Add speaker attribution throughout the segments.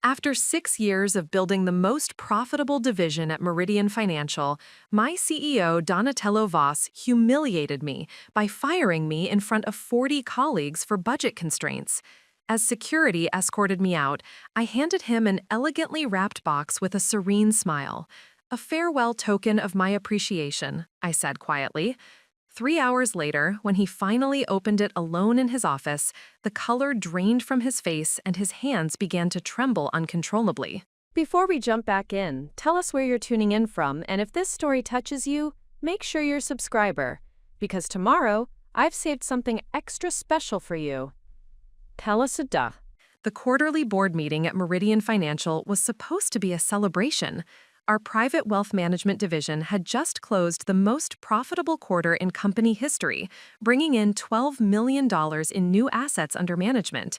Speaker 1: After 6 years of building the most profitable division at Meridian Financial, my CEO, Donatello Voss, humiliated me by firing me in front of 40 colleagues for budget constraints. As security escorted me out, I handed him an elegantly wrapped box with a serene smile. A farewell token of my appreciation, I said quietly. 3 hours later, when he finally opened it alone in his office, the color drained from his face and his hands began to tremble uncontrollably.
Speaker 2: Before we jump back in, tell us where you're tuning in from, and if this story touches you, make sure you're a subscriber, because tomorrow, I've saved something extra special for you. Tell us a duh.
Speaker 1: The quarterly board meeting at Meridian Financial was supposed to be a celebration. Our private wealth management division had just closed the most profitable quarter in company history, bringing in $12 million in new assets under management.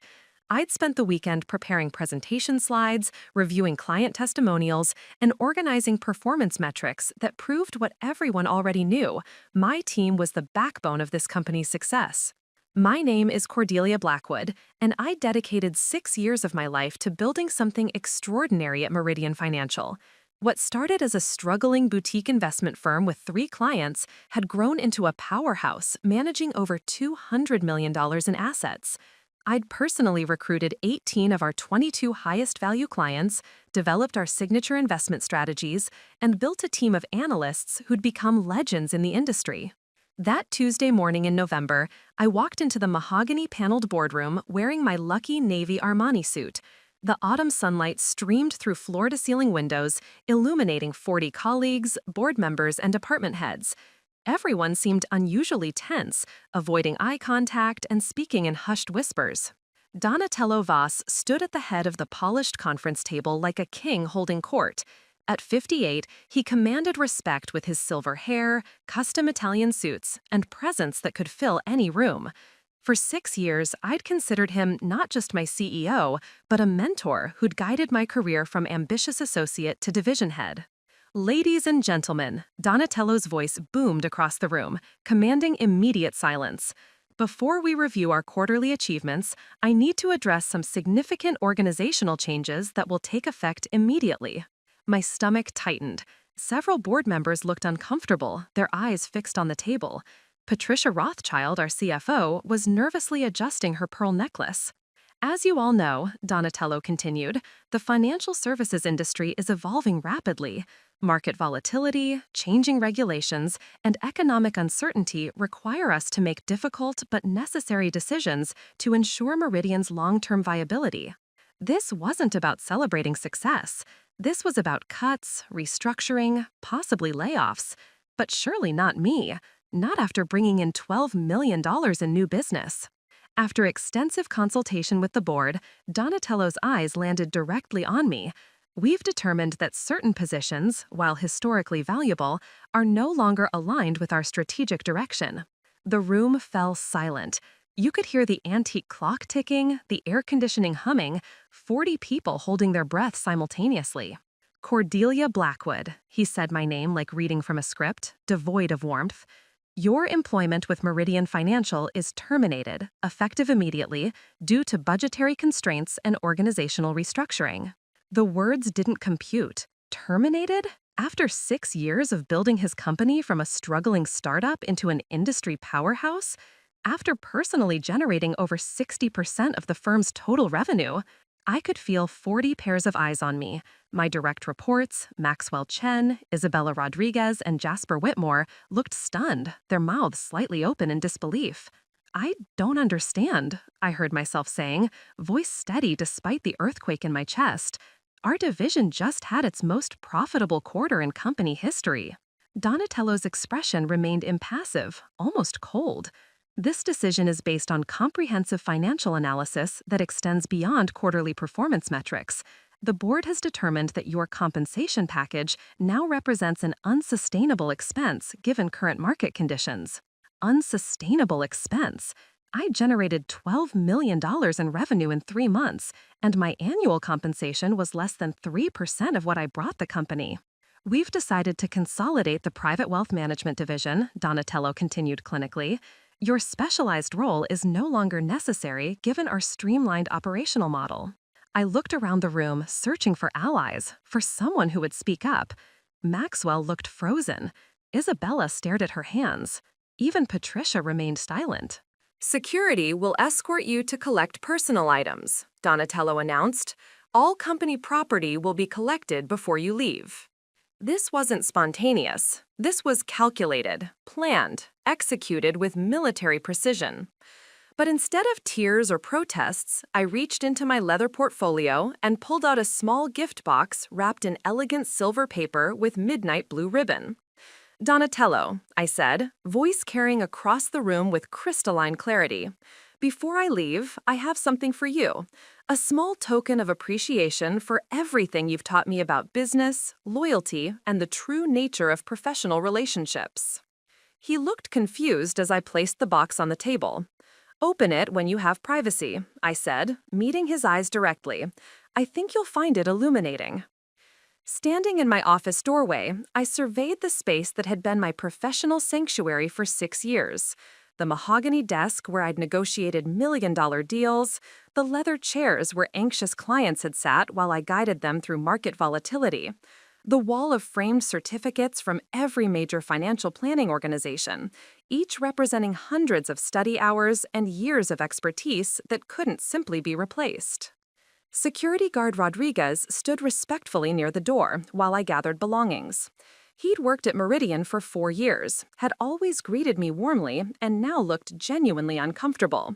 Speaker 1: I'd spent the weekend preparing presentation slides, reviewing client testimonials, and organizing performance metrics that proved what everyone already knew: my team was the backbone of this company's success. My name is Cordelia Blackwood, and I dedicated 6 years of my life to building something extraordinary at Meridian Financial. What started as a struggling boutique investment firm with 3 clients had grown into a powerhouse, managing over $200 million in assets. I'd personally recruited 18 of our 22 highest value clients, developed our signature investment strategies, and built a team of analysts who'd become legends in the industry. That Tuesday morning in November, I walked into the mahogany-paneled boardroom wearing my lucky navy Armani suit. The autumn sunlight streamed through floor-to-ceiling windows, illuminating 40 colleagues, board members, and department heads. Everyone seemed unusually tense, avoiding eye contact and speaking in hushed whispers. Donatello Voss stood at the head of the polished conference table like a king holding court. At 58, he commanded respect with his silver hair, custom Italian suits, and presence that could fill any room. For 6 years, I'd considered him not just my CEO, but a mentor who'd guided my career from ambitious associate to division head. Ladies and gentlemen, Donatello's voice boomed across the room, commanding immediate silence. Before we review our quarterly achievements, I need to address some significant organizational changes that will take effect immediately. My stomach tightened. Several board members looked uncomfortable, their eyes fixed on the table. Patricia Rothschild, our CFO, was nervously adjusting her pearl necklace. As you all know, Donatello continued, the financial services industry is evolving rapidly. Market volatility, changing regulations, and economic uncertainty require us to make difficult but necessary decisions to ensure Meridian's long-term viability. This wasn't about celebrating success. This was about cuts, restructuring, possibly layoffs. But surely not me. Not after bringing in $12 million in new business. After extensive consultation with the board, Donatello's eyes landed directly on me. We've determined that certain positions, while historically valuable, are no longer aligned with our strategic direction. The room fell silent. You could hear the antique clock ticking, the air conditioning humming, 40 people holding their breath simultaneously. Cordelia Blackwood, he said my name like reading from a script, devoid of warmth. Your employment with Meridian Financial is terminated, effective immediately, due to budgetary constraints and organizational restructuring. The words didn't compute. Terminated? After 6 years of building his company from a struggling startup into an industry powerhouse? After personally generating over 60% of the firm's total revenue? I could feel 40 pairs of eyes on me. My direct reports, Maxwell Chen, Isabella Rodriguez, and Jasper Whitmore, looked stunned, their mouths slightly open in disbelief. I don't understand, I heard myself saying, voice steady despite the earthquake in my chest. Our division just had its most profitable quarter in company history. Donatello's expression remained impassive, almost cold. This decision is based on comprehensive financial analysis that extends beyond quarterly performance metrics. The board has determined that your compensation package now represents an unsustainable expense given current market conditions. Unsustainable expense? I generated $12 million in revenue in 3 months, and my annual compensation was less than 3% of what I brought the company. We've decided to consolidate the private wealth management division, Donatello continued clinically. Your specialized role is no longer necessary given our streamlined operational model. I looked around the room, searching for allies, for someone who would speak up. Maxwell looked frozen. Isabella stared at her hands. Even Patricia remained silent. Security will escort you to collect personal items, Donatello announced. All company property will be collected before you leave. This wasn't spontaneous. This was calculated, planned, executed with military precision. But instead of tears or protests, I reached into my leather portfolio and pulled out a small gift box wrapped in elegant silver paper with midnight blue ribbon. Donatello, I said, voice carrying across the room with crystalline clarity. Before I leave, I have something for you. A small token of appreciation for everything you've taught me about business, loyalty, and the true nature of professional relationships. He looked confused as I placed the box on the table. Open it when you have privacy, I said, meeting his eyes directly. I think you'll find it illuminating. Standing in my office doorway, I surveyed the space that had been my professional sanctuary for 6 years. The mahogany desk where I'd negotiated million-dollar deals, the leather chairs where anxious clients had sat while I guided them through market volatility, the wall of framed certificates from every major financial planning organization, each representing hundreds of study hours and years of expertise that couldn't simply be replaced. Security guard Rodriguez stood respectfully near the door while I gathered belongings. He'd worked at Meridian for 4 years, had always greeted me warmly, and now looked genuinely uncomfortable.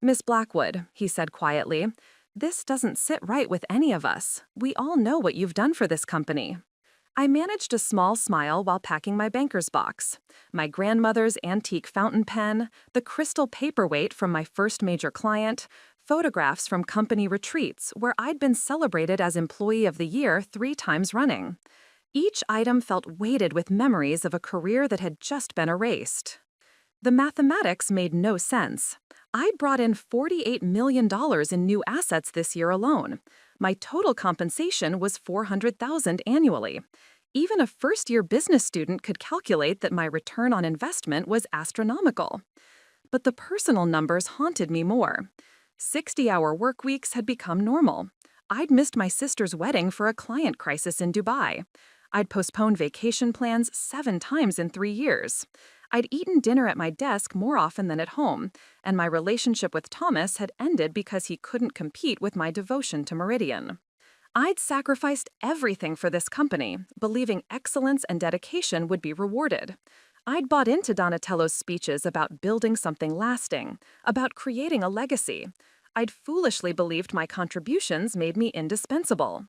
Speaker 1: "Miss Blackwood," he said quietly, "this doesn't sit right with any of us. We all know what you've done for this company." I managed a small smile while packing my banker's box. My grandmother's antique fountain pen, the crystal paperweight from my first major client, photographs from company retreats where I'd been celebrated as Employee of the Year 3 times running. Each item felt weighted with memories of a career that had just been erased. The mathematics made no sense. I'd brought in $48 million in new assets this year alone. My total compensation was $400,000 annually. Even a first-year business student could calculate that my return on investment was astronomical. But the personal numbers haunted me more. 60-hour work weeks had become normal. I'd missed my sister's wedding for a client crisis in Dubai. I'd postponed vacation plans 7 times in 3 years. I'd eaten dinner at my desk more often than at home, and my relationship with Thomas had ended because he couldn't compete with my devotion to Meridian. I'd sacrificed everything for this company, believing excellence and dedication would be rewarded. I'd bought into Donatello's speeches about building something lasting, about creating a legacy. I'd foolishly believed my contributions made me indispensable.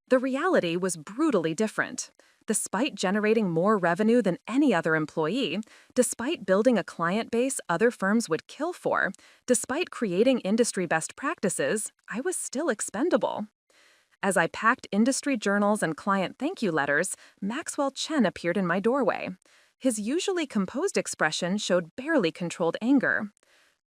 Speaker 1: The reality was brutally different. Despite generating more revenue than any other employee, despite building a client base other firms would kill for, despite creating industry best practices, I was still expendable. As I packed industry journals and client thank you letters, Maxwell Chen appeared in my doorway. His usually composed expression showed barely controlled anger.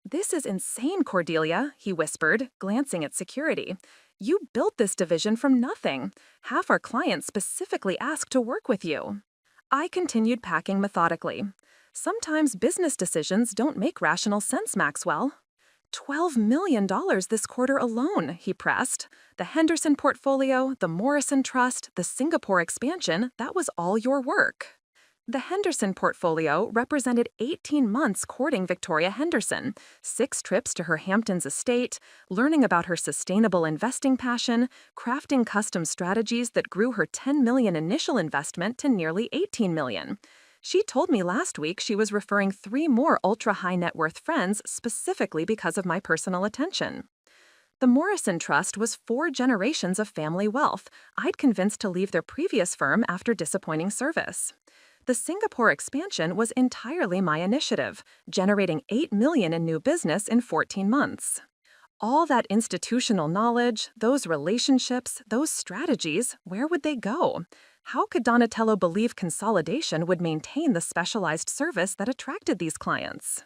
Speaker 1: "This is insane, Cordelia," he whispered, glancing at security. "You built this division from nothing. Half our clients specifically asked to work with you." I continued packing methodically. "Sometimes business decisions don't make rational sense, Maxwell." $12 million this quarter alone, he pressed. The Henderson portfolio, the Morrison Trust, the Singapore expansion, that was all your work. The Henderson portfolio represented 18 months courting Victoria Henderson, 6 trips to her Hamptons estate, learning about her sustainable investing passion, crafting custom strategies that grew her $10 million initial investment to nearly $18 million. She told me last week she was referring 3 more ultra-high net worth friends specifically because of my personal attention. The Morrison Trust was 4 generations of family wealth I'd convinced to leave their previous firm after disappointing service. The Singapore expansion was entirely my initiative, generating $8 million in new business in 14 months. All that institutional knowledge, those relationships, those strategies, where would they go? How could Donatello believe consolidation would maintain the specialized service that attracted these clients?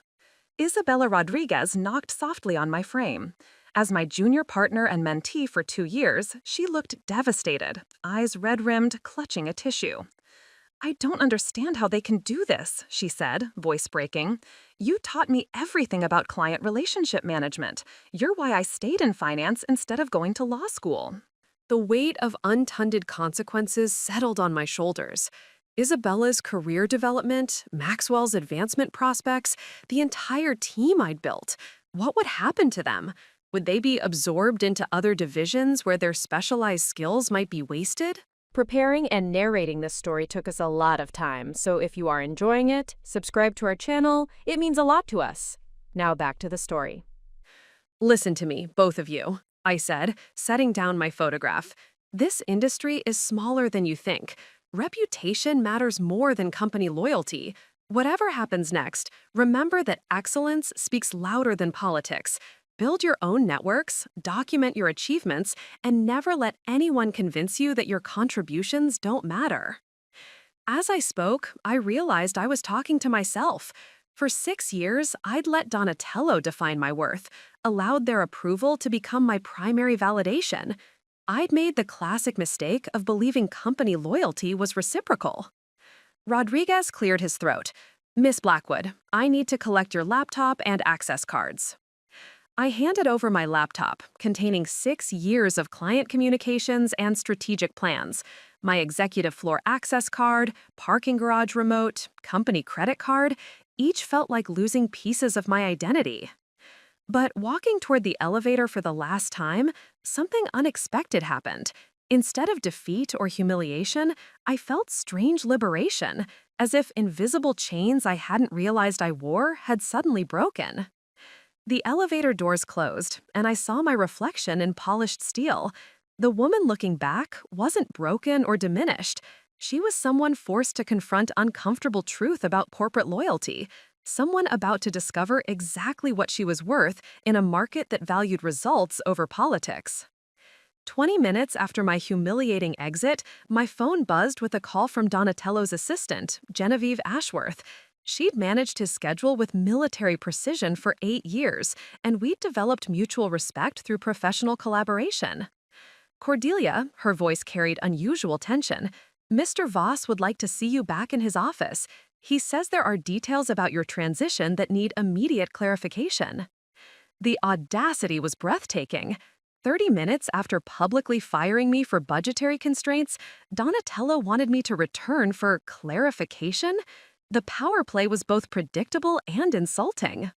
Speaker 1: Isabella Rodriguez knocked softly on my frame. As my junior partner and mentee for 2 years, she looked devastated, eyes red-rimmed, clutching a tissue. I don't understand how they can do this, she said, voice breaking. You taught me everything about client relationship management. You're why I stayed in finance instead of going to law school. The weight of untended consequences settled on my shoulders. Isabella's career development, Maxwell's advancement prospects, the entire team I'd built. What would happen to them? Would they be absorbed into other divisions where their specialized skills might be wasted?
Speaker 2: Preparing and narrating this story took us a lot of time, so if you are enjoying it, subscribe to our channel. It means a lot to us. Now back to the story.
Speaker 1: Listen to me, both of you, I said, setting down my photograph. This industry is smaller than you think. Reputation matters more than company loyalty. Whatever happens next, remember that excellence speaks louder than politics. Build your own networks, document your achievements, and never let anyone convince you that your contributions don't matter. As I spoke, I realized I was talking to myself. For 6 years, I'd let Donatello define my worth, allowed their approval to become my primary validation. I'd made the classic mistake of believing company loyalty was reciprocal. Rodriguez cleared his throat. Miss Blackwood, I need to collect your laptop and access cards. I handed over my laptop, containing 6 years of client communications and strategic plans, my executive floor access card, parking garage remote, company credit card. Each felt like losing pieces of my identity. But walking toward the elevator for the last time, something unexpected happened. Instead of defeat or humiliation, I felt strange liberation, as if invisible chains I hadn't realized I wore had suddenly broken. The elevator doors closed, and I saw my reflection in polished steel. The woman looking back wasn't broken or diminished. She was someone forced to confront uncomfortable truth about corporate loyalty, someone about to discover exactly what she was worth in a market that valued results over politics. 20 minutes after my humiliating exit, my phone buzzed with a call from Donatello's assistant, Genevieve Ashworth. She'd managed his schedule with military precision for 8 years, and we'd developed mutual respect through professional collaboration. Cordelia, her voice carried unusual tension. Mr. Voss would like to see you back in his office. He says there are details about your transition that need immediate clarification. The audacity was breathtaking. 30 minutes after publicly firing me for budgetary constraints, Donatello wanted me to return for clarification? The power play was both predictable and insulting.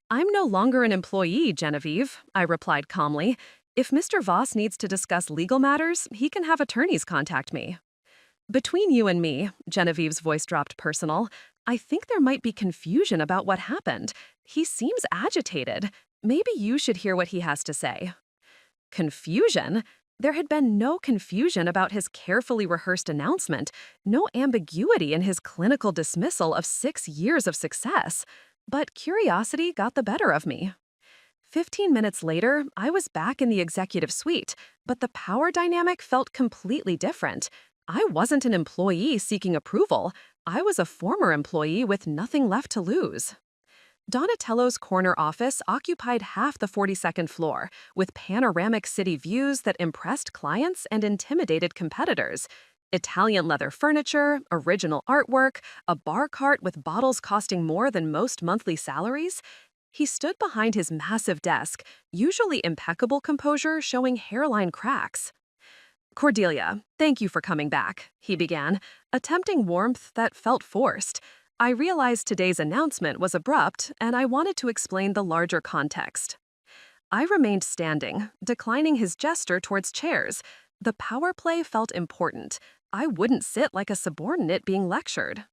Speaker 1: I'm no longer an employee, Genevieve, I replied calmly. If Mr. Voss needs to discuss legal matters, he can have attorneys contact me. Between you and me, Genevieve's voice dropped personal, I think there might be confusion about what happened. He seems agitated. Maybe you should hear what he has to say. Confusion? There had been no confusion about his carefully rehearsed announcement, no ambiguity in his clinical dismissal of 6 years of success. But curiosity got the better of me. 15 minutes later, I was back in the executive suite, but the power dynamic felt completely different. I wasn't an employee seeking approval. I was a former employee with nothing left to lose. Donatello's corner office occupied half the 42nd floor, with panoramic city views that impressed clients and intimidated competitors. Italian leather furniture, original artwork, a bar cart with bottles costing more than most monthly salaries. He stood behind his massive desk, usually impeccable composure showing hairline cracks. Cordelia, thank you for coming back, he began, attempting warmth that felt forced. I realized today's announcement was abrupt, and I wanted to explain the larger context. I remained standing, declining his gesture towards chairs. The power play felt important. I wouldn't sit like a subordinate being lectured.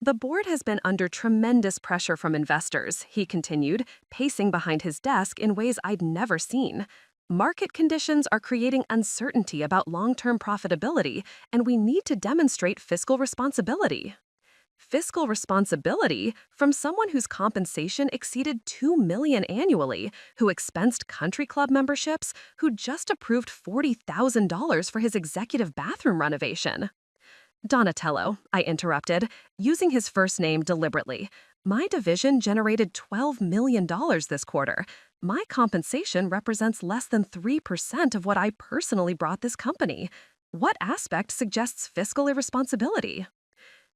Speaker 1: The board has been under tremendous pressure from investors, he continued, pacing behind his desk in ways I'd never seen. Market conditions are creating uncertainty about long-term profitability, and we need to demonstrate fiscal responsibility. Fiscal responsibility from someone whose compensation exceeded $2 million annually, who expensed country club memberships, who just approved $40,000 for his executive bathroom renovation. Donatello, I interrupted, using his first name deliberately. My division generated $12 million this quarter. My compensation represents less than 3% of what I personally brought this company. What aspect suggests fiscal irresponsibility?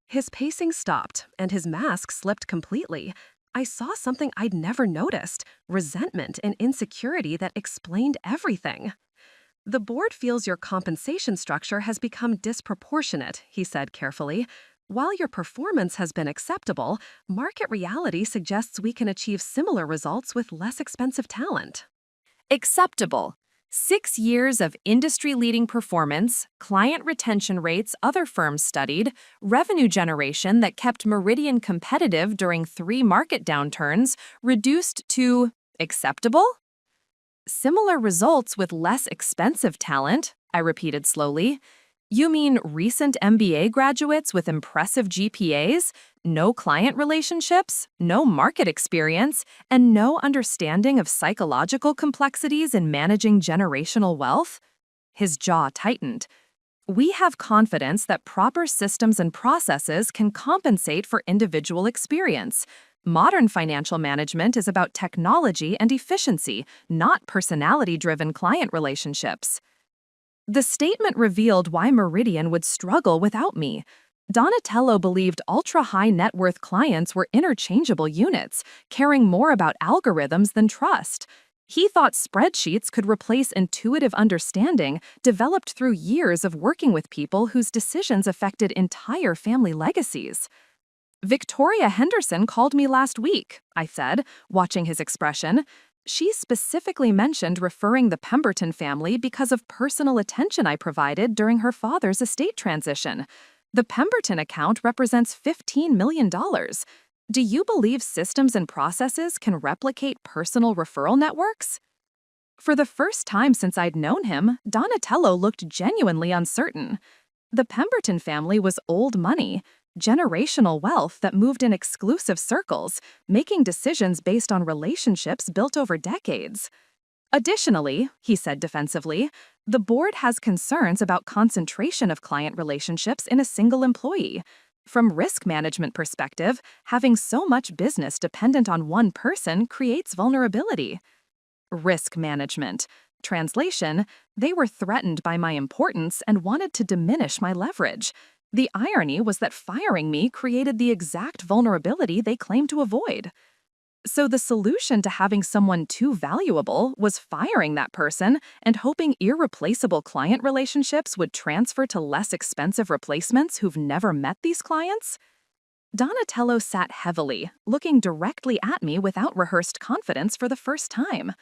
Speaker 1: His pacing stopped, and his mask slipped completely. I saw something I'd never noticed, resentment and insecurity that explained everything. The board feels your compensation structure has become disproportionate, he said carefully. While your performance has been acceptable, market reality suggests we can achieve similar results with less expensive talent. Acceptable. 6 years of industry-leading performance, client retention rates other firms studied, revenue generation that kept Meridian competitive during 3 market downturns, reduced to acceptable? Similar results with less expensive talent, I repeated slowly. You mean recent MBA graduates with impressive GPAs, no client relationships, no market experience, and no understanding of psychological complexities in managing generational wealth? His jaw tightened. We have confidence that proper systems and processes can compensate for individual experience. Modern financial management is about technology and efficiency, not personality-driven client relationships. The statement revealed why Meridian would struggle without me. Donatello believed ultra-high net worth clients were interchangeable units, caring more about algorithms than trust. He thought spreadsheets could replace intuitive understanding developed through years of working with people whose decisions affected entire family legacies. Victoria Henderson called me last week, I said, watching his expression. She specifically mentioned referring the Pemberton family because of personal attention I provided during her father's estate transition. The Pemberton account represents $15 million. Do you believe systems and processes can replicate personal referral networks? For the first time since I'd known him, Donatello looked genuinely uncertain. The Pemberton family was old money, generational wealth that moved in exclusive circles, making decisions based on relationships built over decades. Additionally, he said defensively, the board has concerns about concentration of client relationships in a single employee. From risk management perspective, having so much business dependent on one person creates vulnerability. Risk management. Translation, they were threatened by my importance and wanted to diminish my leverage. The irony was that firing me created the exact vulnerability they claimed to avoid. So the solution to having someone too valuable was firing that person and hoping irreplaceable client relationships would transfer to less expensive replacements who've never met these clients? Donatello sat heavily, looking directly at me without rehearsed confidence for the first time.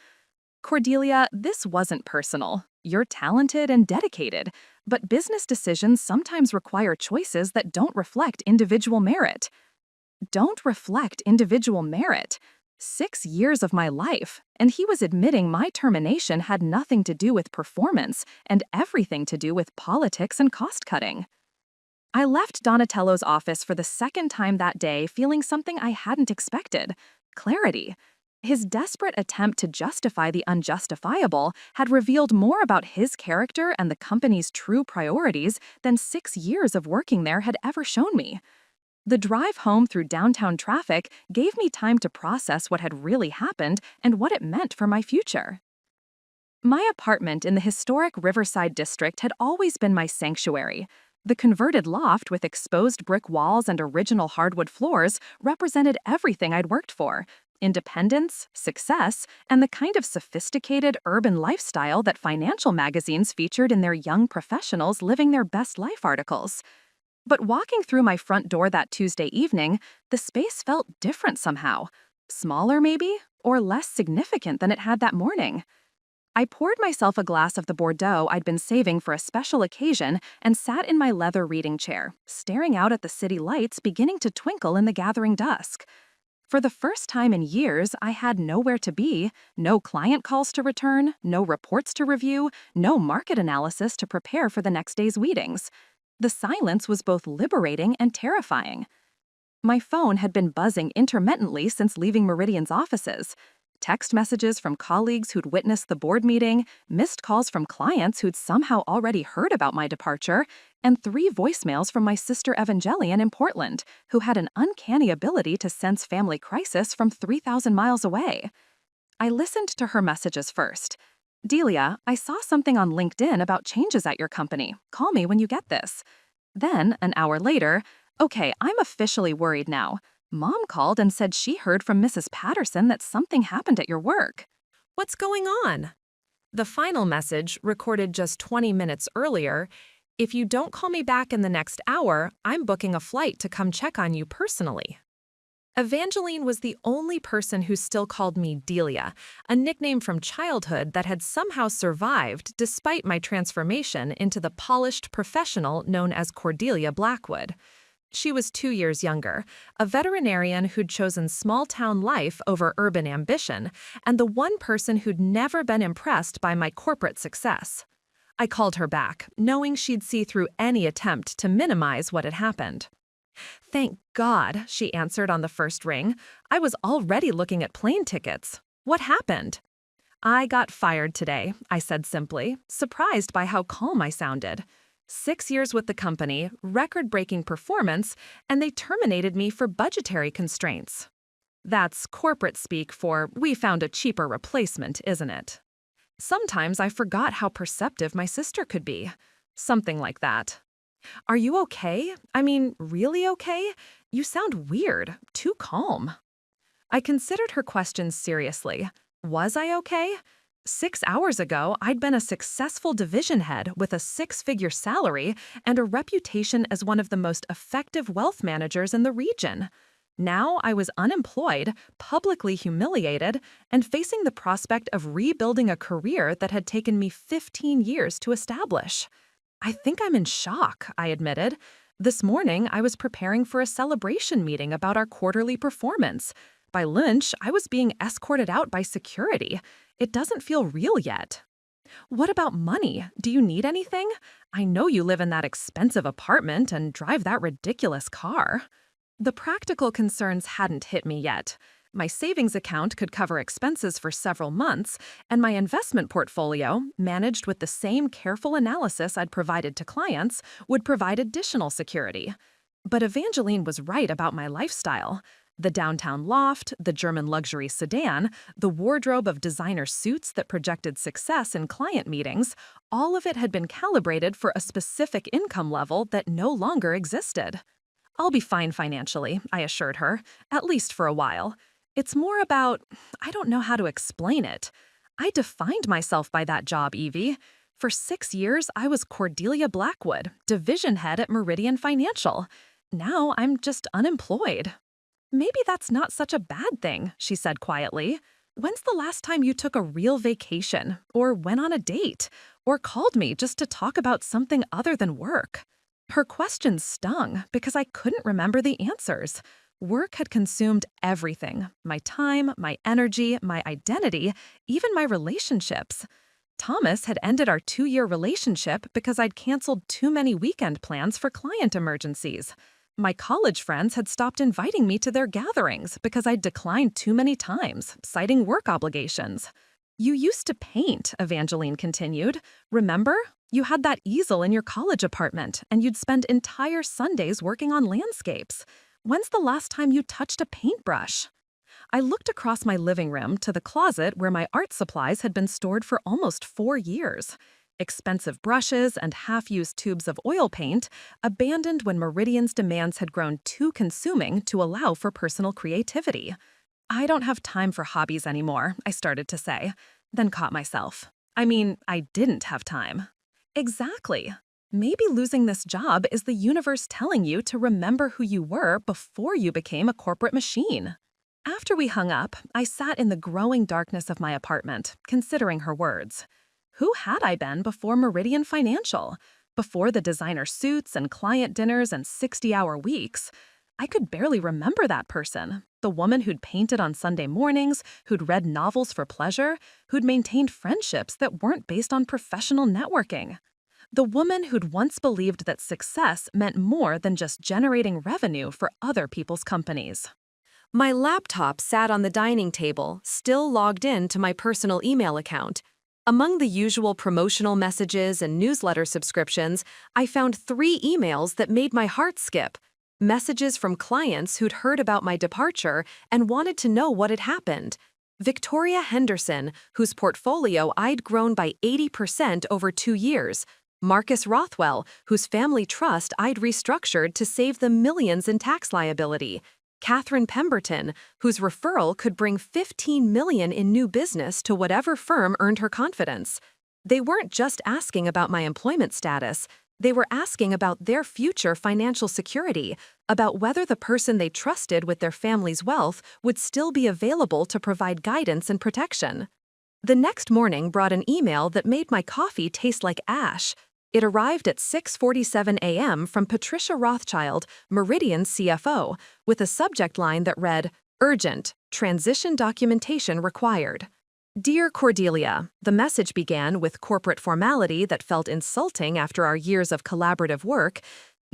Speaker 1: Cordelia, this wasn't personal. You're talented and dedicated, but business decisions sometimes require choices that don't reflect individual merit. Don't reflect individual merit. 6 years of my life, and he was admitting my termination had nothing to do with performance and everything to do with politics and cost-cutting. I left Donatello's office for the second time that day feeling something I hadn't expected: clarity. His desperate attempt to justify the unjustifiable had revealed more about his character and the company's true priorities than 6 years of working there had ever shown me. The drive home through downtown traffic gave me time to process what had really happened and what it meant for my future. My apartment in the historic Riverside district had always been my sanctuary. The converted loft with exposed brick walls and original hardwood floors represented everything I'd worked for: independence, success, and the kind of sophisticated urban lifestyle that financial magazines featured in their young professionals living their best life articles. But walking through my front door that Tuesday evening, the space felt different somehow. Smaller, maybe, or less significant than it had that morning. I poured myself a glass of the Bordeaux I'd been saving for a special occasion and sat in my leather reading chair, staring out at the city lights beginning to twinkle in the gathering dusk. For the first time in years, I had nowhere to be, no client calls to return, no reports to review, no market analysis to prepare for the next day's meetings. The silence was both liberating and terrifying. My phone had been buzzing intermittently since leaving Meridian's offices. Text messages from colleagues who'd witnessed the board meeting, missed calls from clients who'd somehow already heard about my departure, and 3 voicemails from my sister Evangelion in Portland, who had an uncanny ability to sense family crisis from 3,000 miles away. I listened to her messages first. Delia, I saw something on LinkedIn about changes at your company. Call me when you get this. Then, an hour later, Okay, I'm officially worried now. Mom called and said she heard from Mrs. Patterson that something happened at your work.
Speaker 2: What's going on? The final message, recorded just 20 minutes earlier: if you don't call me back in the next hour, I'm booking a flight to come check on you personally. Evangeline was the only person who still called me Delia, a nickname from childhood that had somehow survived despite my transformation into the polished professional known as Cordelia Blackwood. She was 2 years younger, a veterinarian who'd chosen small-town life over urban ambition, and the one person who'd never been impressed by my corporate success. I called her back, knowing she'd see through any attempt to minimize what had happened. "Thank God," she answered on the first ring. "I was already looking at plane tickets. What happened?" "I got fired today," I said simply, surprised by how calm I sounded. 6 years with the company, record-breaking performance, and they terminated me for budgetary constraints. That's corporate speak for "we found a cheaper replacement," isn't it? Sometimes I forgot how perceptive my sister could be. Something like that. "Are you okay? I mean, really okay? You sound weird, too calm." I considered her questions seriously. Was I okay? 6 hours ago, I'd been a successful division head with a six-figure salary and a reputation as one of the most effective wealth managers in the region. Now I was unemployed, publicly humiliated, and facing the prospect of rebuilding a career that had taken me 15 years to establish. "I think I'm in shock," I admitted. "This morning, I was preparing for a celebration meeting about our quarterly performance. By lunch, I was being escorted out by security. It doesn't feel real yet." "What about money? Do you need anything? I know you live in that expensive apartment and drive that ridiculous car." The practical concerns hadn't hit me yet. My savings account could cover expenses for several months, and my investment portfolio, managed with the same careful analysis I'd provided to clients, would provide additional security. But Evangeline was right about my lifestyle. The downtown loft, the German luxury sedan, the wardrobe of designer suits that projected success in client meetings, all of it had been calibrated for a specific income level that no longer existed. "I'll be fine financially," I assured her, "at least for a while. It's more about, I don't know how to explain it. I defined myself by that job, Evie. For 6 years, I was Cordelia Blackwood, division head at Meridian Financial. Now I'm just unemployed." "Maybe that's not such a bad thing," she said quietly. "When's the last time you took a real vacation, or went on a date, or called me just to talk about something other than work?" Her questions stung because I couldn't remember the answers. Work had consumed everything: my time, my energy, my identity, even my relationships. Thomas had ended our 2-year relationship because I'd canceled too many weekend plans for client emergencies. My college friends had stopped inviting me to their gatherings because I'd declined too many times, citing work obligations. "You used to paint," Evangeline continued. "Remember? You had that easel in your college apartment, and you'd spend entire Sundays working on landscapes. When's the last time you touched a paintbrush?" I looked across my living room to the closet where my art supplies had been stored for almost 4 years. Expensive brushes and half-used tubes of oil paint, abandoned when Meridian's demands had grown too consuming to allow for personal creativity. "I don't have time for hobbies anymore," I started to say, then caught myself. I didn't have time. Exactly. Maybe losing this job is the universe telling you to remember who you were before you became a corporate machine. After we hung up, I sat in the growing darkness of my apartment, considering her words. Who had I been before Meridian Financial? Before the designer suits and client dinners and 60-hour weeks? I could barely remember that person. The woman who'd painted on Sunday mornings, who'd read novels for pleasure, who'd maintained friendships that weren't based on professional networking. The woman who'd once believed that success meant more than just generating revenue for other people's companies. My laptop sat on the dining table, still logged in to my personal email account. Among the usual promotional messages and newsletter subscriptions, I found 3 emails that made my heart skip. Messages from clients who'd heard about my departure and wanted to know what had happened. Victoria Henderson, whose portfolio I'd grown by 80% over 2 years.
Speaker 1: Marcus Rothwell, whose family trust I'd restructured to save them millions in tax liability. Catherine Pemberton, whose referral could bring $15 million in new business to whatever firm earned her confidence. They weren't just asking about my employment status, they were asking about their future financial security, about whether the person they trusted with their family's wealth would still be available to provide guidance and protection. The next morning brought an email that made my coffee taste like ash. It arrived at 6:47 a.m. from Patricia Rothschild, Meridian's CFO, with a subject line that read, "Urgent, transition documentation required." Dear Cordelia, the message began with corporate formality that felt insulting after our years of collaborative work.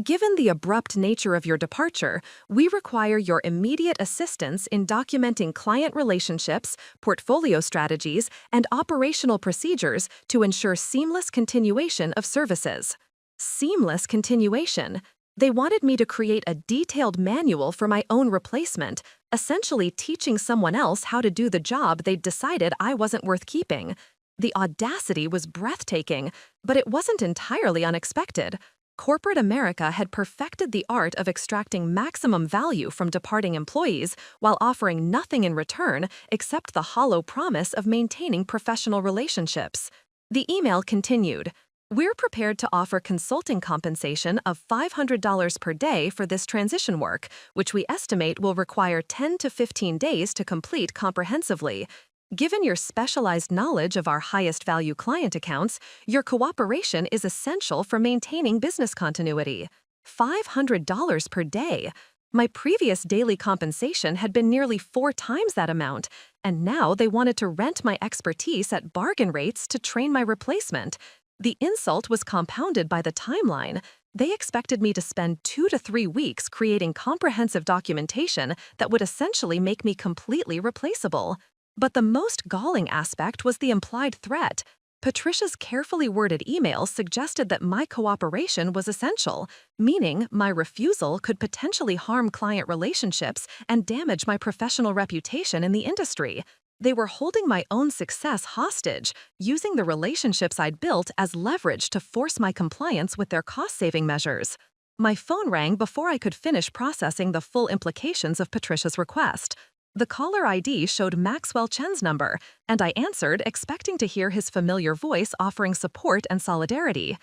Speaker 1: Given the abrupt nature of your departure, we require your immediate assistance in documenting client relationships, portfolio strategies, and operational procedures to ensure seamless continuation of services. Seamless continuation. They wanted me to create a detailed manual for my own replacement, essentially teaching someone else how to do the job they'd decided I wasn't worth keeping. The audacity was breathtaking, but it wasn't entirely unexpected. Corporate America had perfected the art of extracting maximum value from departing employees while offering nothing in return except the hollow promise of maintaining professional relationships. The email continued, "We're prepared to offer consulting compensation of $500 per day for this transition work, which we estimate will require 10 to 15 days to complete comprehensively. Given your specialized knowledge of our highest value client accounts, your cooperation is essential for maintaining business continuity." $500 per day. My previous daily compensation had been nearly 4 times that amount, and now they wanted to rent my expertise at bargain rates to train my replacement. The insult was compounded by the timeline. They expected me to spend 2 to 3 weeks creating comprehensive documentation that would essentially make me completely replaceable. But the most galling aspect was the implied threat. Patricia's carefully worded email suggested that my cooperation was essential, meaning my refusal could potentially harm client relationships and damage my professional reputation in the industry. They were holding my own success hostage, using the relationships I'd built as leverage to force my compliance with their cost-saving measures. My phone rang before I could finish processing the full implications of Patricia's request. The caller ID showed Maxwell Chen's number, and I answered, expecting to hear his familiar voice offering support and solidarity.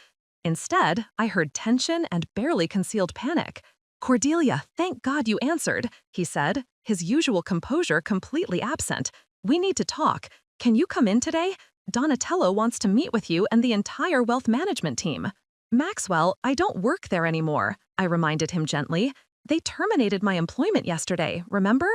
Speaker 1: Instead, I heard tension and barely concealed panic. "Cordelia, thank God you answered," he said, his usual composure completely absent. "We need to talk. Can you come in today? Donatello wants to meet with you and the entire wealth management team." "Maxwell, I don't work there anymore," I reminded him gently. "They terminated my employment yesterday, remember?"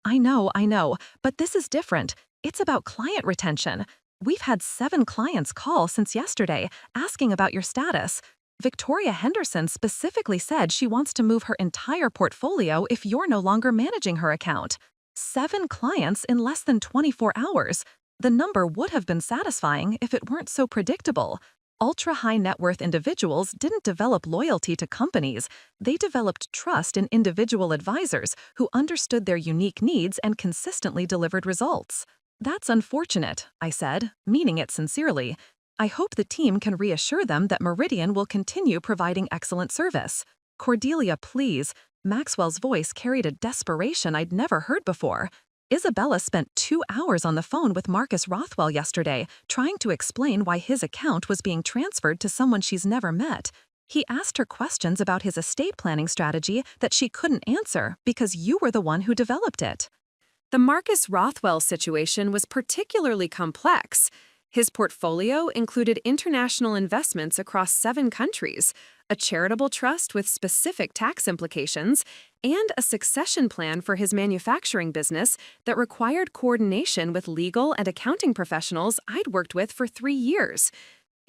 Speaker 1: I know, but this is different. It's about client retention. We've had 7 clients call since yesterday, asking about your status. Victoria Henderson specifically said she wants to move her entire portfolio if you're no longer managing her account. 7 clients in less than 24 hours. The number would have been satisfying if it weren't so predictable. Ultra-high net worth individuals didn't develop loyalty to companies. They developed trust in individual advisors who understood their unique needs and consistently delivered results. "That's unfortunate," I said, meaning it sincerely. "I hope the team can reassure them that Meridian will continue providing excellent service." "Cordelia, please." Maxwell's voice carried a desperation I'd never heard before. Isabella spent 2 hours on the phone with Marcus Rothwell yesterday, trying to explain why his account was being transferred to someone she's never met. He asked her questions about his estate planning strategy that she couldn't answer because you were the one who developed it. The Marcus Rothwell situation was particularly complex. His portfolio included international investments across 7 countries, a charitable trust with specific tax implications, and a succession plan for his manufacturing business that required coordination with legal and accounting professionals I'd worked with for 3 years.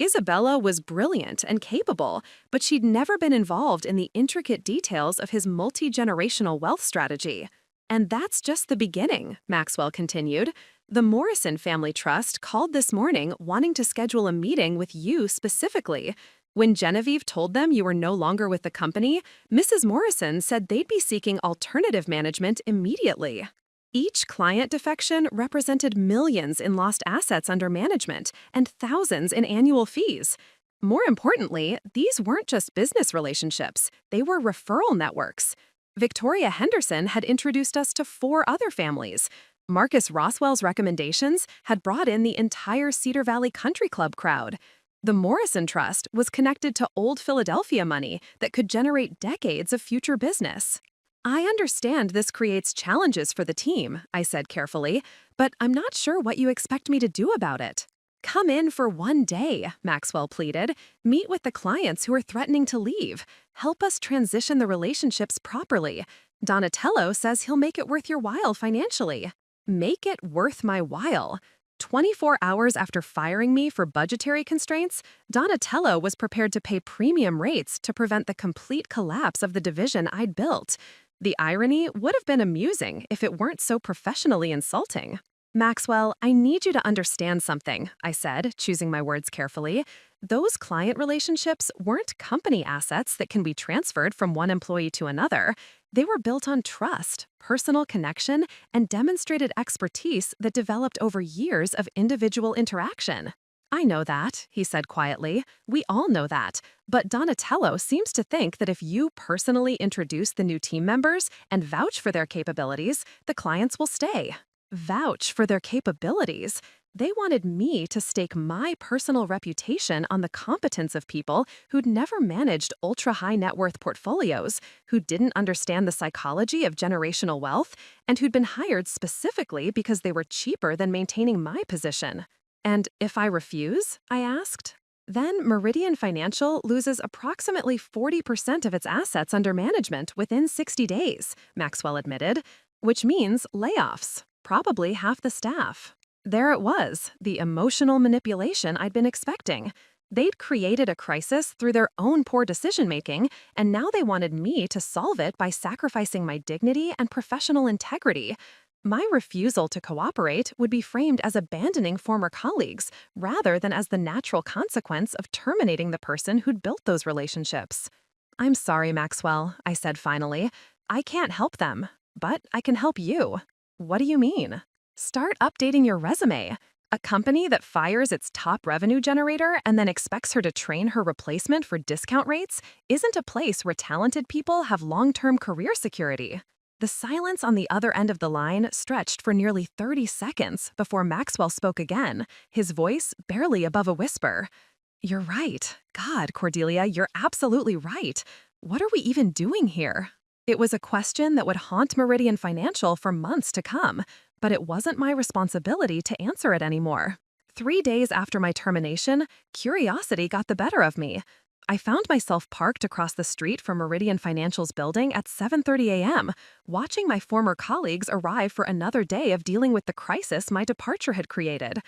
Speaker 1: Isabella was brilliant and capable, but she'd never been involved in the intricate details of his multi-generational wealth strategy. "And that's just the beginning," Maxwell continued. "The Morrison Family Trust called this morning wanting to schedule a meeting with you specifically. When Genevieve told them you were no longer with the company, Mrs. Morrison said they'd be seeking alternative management immediately. Each client defection represented millions in lost assets under management and thousands in annual fees. More importantly, these weren't just business relationships, they were referral networks. Victoria Henderson had introduced us to 4 other families. Marcus Roswell's recommendations had brought in the entire Cedar Valley Country Club crowd. The Morrison Trust was connected to old Philadelphia money that could generate decades of future business. I understand this creates challenges for the team, I said carefully, but I'm not sure what you expect me to do about it. Come in for one day, Maxwell pleaded. Meet with the clients who are threatening to leave. Help us transition the relationships properly. Donatello says he'll make it worth your while financially. Make it worth my while. 24 hours after firing me for budgetary constraints, Donatello was prepared to pay premium rates to prevent the complete collapse of the division I'd built. The irony would have been amusing if it weren't so professionally insulting. Maxwell, I need you to understand something, I said, choosing my words carefully. Those client relationships weren't company assets that can be transferred from one employee to another. They were built on trust, personal connection, and demonstrated expertise that developed over years of individual interaction. I know that, he said quietly. We all know that. But Donatello seems to think that if you personally introduce the new team members and vouch for their capabilities, the clients will stay. Vouch for their capabilities. They wanted me to stake my personal reputation on the competence of people who'd never managed ultra-high net worth portfolios, who didn't understand the psychology of generational wealth, and who'd been hired specifically because they were cheaper than maintaining my position. And if I refuse? I asked. Then Meridian Financial loses approximately 40% of its assets under management within 60 days, Maxwell admitted, which means layoffs. Probably half the staff. There it was, the emotional manipulation I'd been expecting. They'd created a crisis through their own poor decision-making, and now they wanted me to solve it by sacrificing my dignity and professional integrity. My refusal to cooperate would be framed as abandoning former colleagues, rather than as the natural consequence of terminating the person who'd built those relationships. I'm sorry, Maxwell, I said finally. I can't help them, but I can help you. What do you mean? Start updating your resume. A company that fires its top revenue generator and then expects her to train her replacement for discount rates isn't a place where talented people have long-term career security. The silence on the other end of the line stretched for nearly 30 seconds before Maxwell spoke again, his voice barely above a whisper. You're right. God, Cordelia, you're absolutely right. What are we even doing here? It was a question that would haunt Meridian Financial for months to come, but it wasn't my responsibility to answer it anymore. 3 days after my termination, curiosity got the better of me. I found myself parked across the street from Meridian Financial's building at 7:30 a.m., watching my former colleagues arrive for another day of dealing with the crisis my departure had created.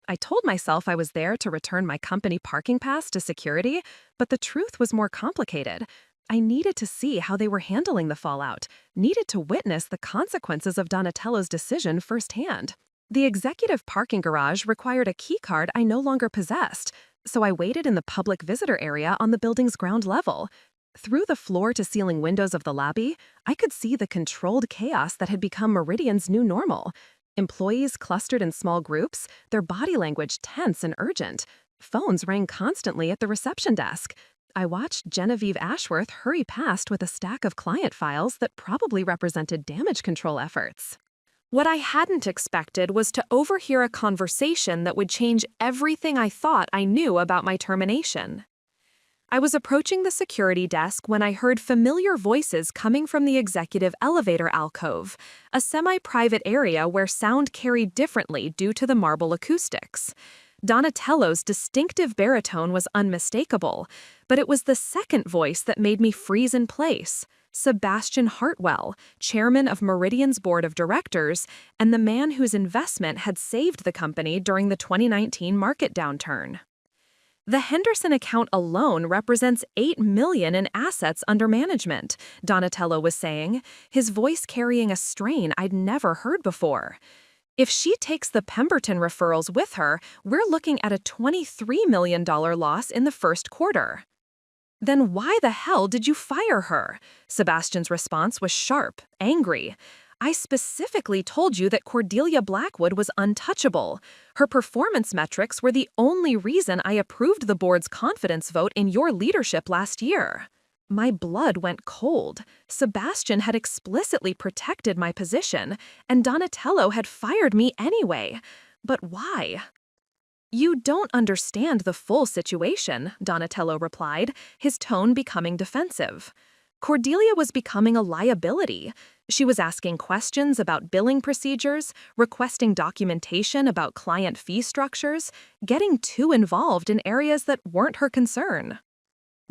Speaker 1: I told myself I was there to return my company parking pass to security, but the truth was more complicated. I needed to see how they were handling the fallout, needed to witness the consequences of Donatello's decision firsthand. The executive parking garage required a keycard I no longer possessed, so I waited in the public visitor area on the building's ground level. Through the floor-to-ceiling windows of the lobby, I could see the controlled chaos that had become Meridian's new normal. Employees clustered in small groups, their body language tense and urgent. Phones rang constantly at the reception desk. I watched Genevieve Ashworth hurry past with a stack of client files that probably represented damage control efforts. What I hadn't expected was to overhear a conversation that would change everything I thought I knew about my termination. I was approaching the security desk when I heard familiar voices coming from the executive elevator alcove, a semi-private area where sound carried differently due to the marble acoustics. Donatello's distinctive baritone was unmistakable, but it was the second voice that made me freeze in place. Sebastian Hartwell, chairman of Meridian's board of directors, and the man whose investment had saved the company during the 2019 market downturn. The Henderson account alone represents $8 million in assets under management, Donatello was saying, his voice carrying a strain I'd never heard before. If she takes the Pemberton referrals with her, we're looking at a $23 million loss in the first quarter. Then why the hell did you fire her? Sebastian's response was sharp, angry. I specifically told you that Cordelia Blackwood was untouchable. Her performance metrics were the only reason I approved the board's confidence vote in your leadership last year. My blood went cold. Sebastian had explicitly protected my position, and Donatello had fired me anyway. But why? You don't understand the full situation, Donatello replied, his tone becoming defensive. Cordelia was becoming a liability. She was asking questions about billing procedures, requesting documentation about client fee structures, getting too involved in areas that weren't her concern.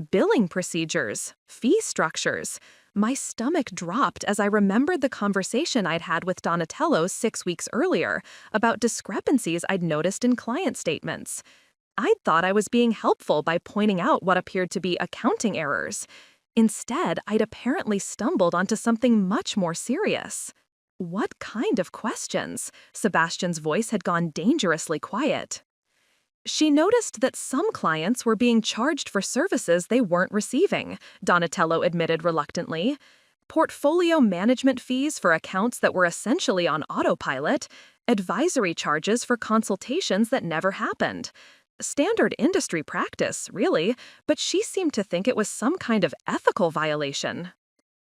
Speaker 1: Billing procedures, fee structures. My stomach dropped as I remembered the conversation I'd had with Donatello 6 weeks earlier about discrepancies I'd noticed in client statements. I'd thought I was being helpful by pointing out what appeared to be accounting errors. Instead, I'd apparently stumbled onto something much more serious. What kind of questions? Sebastian's voice had gone dangerously quiet. She noticed that some clients were being charged for services they weren't receiving, Donatello admitted reluctantly. Portfolio management fees for accounts that were essentially on autopilot, advisory charges for consultations that never happened. Standard industry practice, really, but she seemed to think it was some kind of ethical violation.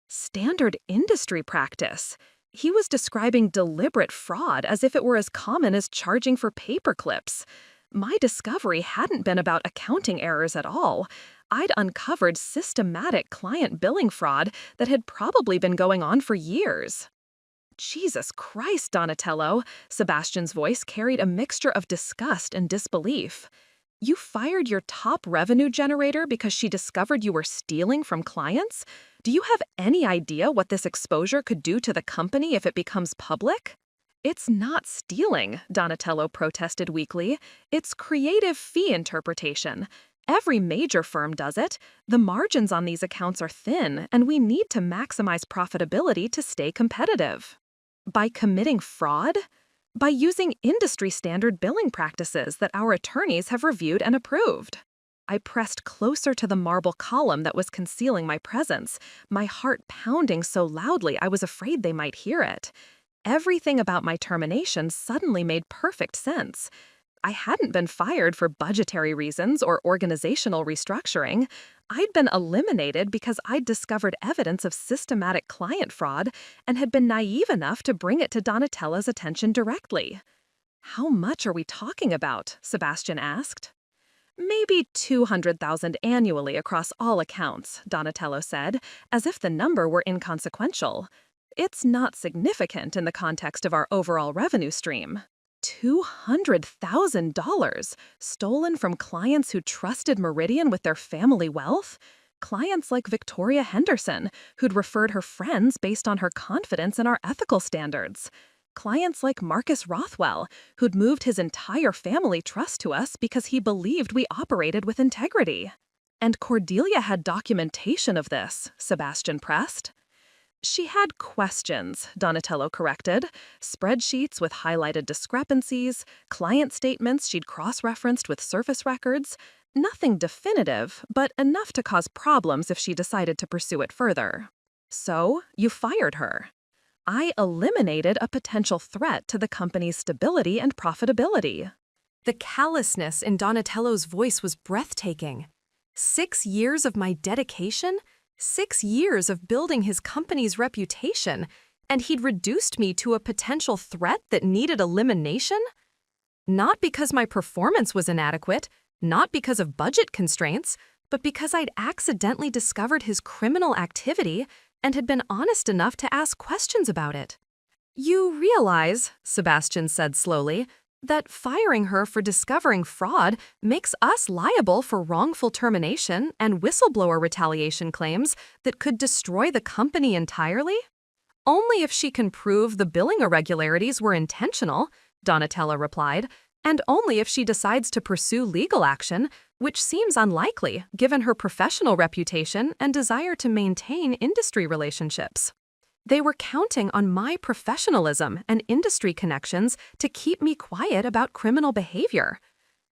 Speaker 1: Standard industry practice. He was describing deliberate fraud as if it were as common as charging for paper clips. My discovery hadn't been about accounting errors at all. I'd uncovered systematic client billing fraud that had probably been going on for years. Jesus Christ, Donatello, Sebastian's voice carried a mixture of disgust and disbelief. You fired your top revenue generator because she discovered you were stealing from clients? Do you have any idea what this exposure could do to the company if it becomes public? It's not stealing, Donatello protested weakly. It's creative fee interpretation. Every major firm does it. The margins on these accounts are thin, and we need to maximize profitability to stay competitive. By committing fraud? By using industry-standard billing practices that our attorneys have reviewed and approved. I pressed closer to the marble column that was concealing my presence, my heart pounding so loudly I was afraid they might hear it. Everything about my termination suddenly made perfect sense. I hadn't been fired for budgetary reasons or organizational restructuring. I'd been eliminated because I'd discovered evidence of systematic client fraud and had been naive enough to bring it to Donatella's attention directly. How much are we talking about? Sebastian asked. Maybe 200,000 annually across all accounts, Donatello said, as if the number were inconsequential. It's not significant in the context of our overall revenue stream. $200,000 stolen from clients who trusted Meridian with their family wealth? Clients like Victoria Henderson, who'd referred her friends based on her confidence in our ethical standards. Clients like Marcus Rothwell, who'd moved his entire family trust to us because he believed we operated with integrity. And Cordelia had documentation of this, Sebastian pressed. She had questions, Donatello corrected, spreadsheets with highlighted discrepancies, client statements she'd cross-referenced with service records. Nothing definitive, but enough to cause problems if she decided to pursue it further. So, you fired her. I eliminated a potential threat to the company's stability and profitability. The callousness in Donatello's voice was breathtaking. 6 years of my dedication? 6 years of building his company's reputation, and he'd reduced me to a potential threat that needed elimination? Not because my performance was inadequate, not because of budget constraints, but because I'd accidentally discovered his criminal activity and had been honest enough to ask questions about it. You realize, Sebastian said slowly, that firing her for discovering fraud makes us liable for wrongful termination and whistleblower retaliation claims that could destroy the company entirely? Only if she can prove the billing irregularities were intentional, Donatella replied, and only if she decides to pursue legal action, which seems unlikely given her professional reputation and desire to maintain industry relationships. They were counting on my professionalism and industry connections to keep me quiet about criminal behavior.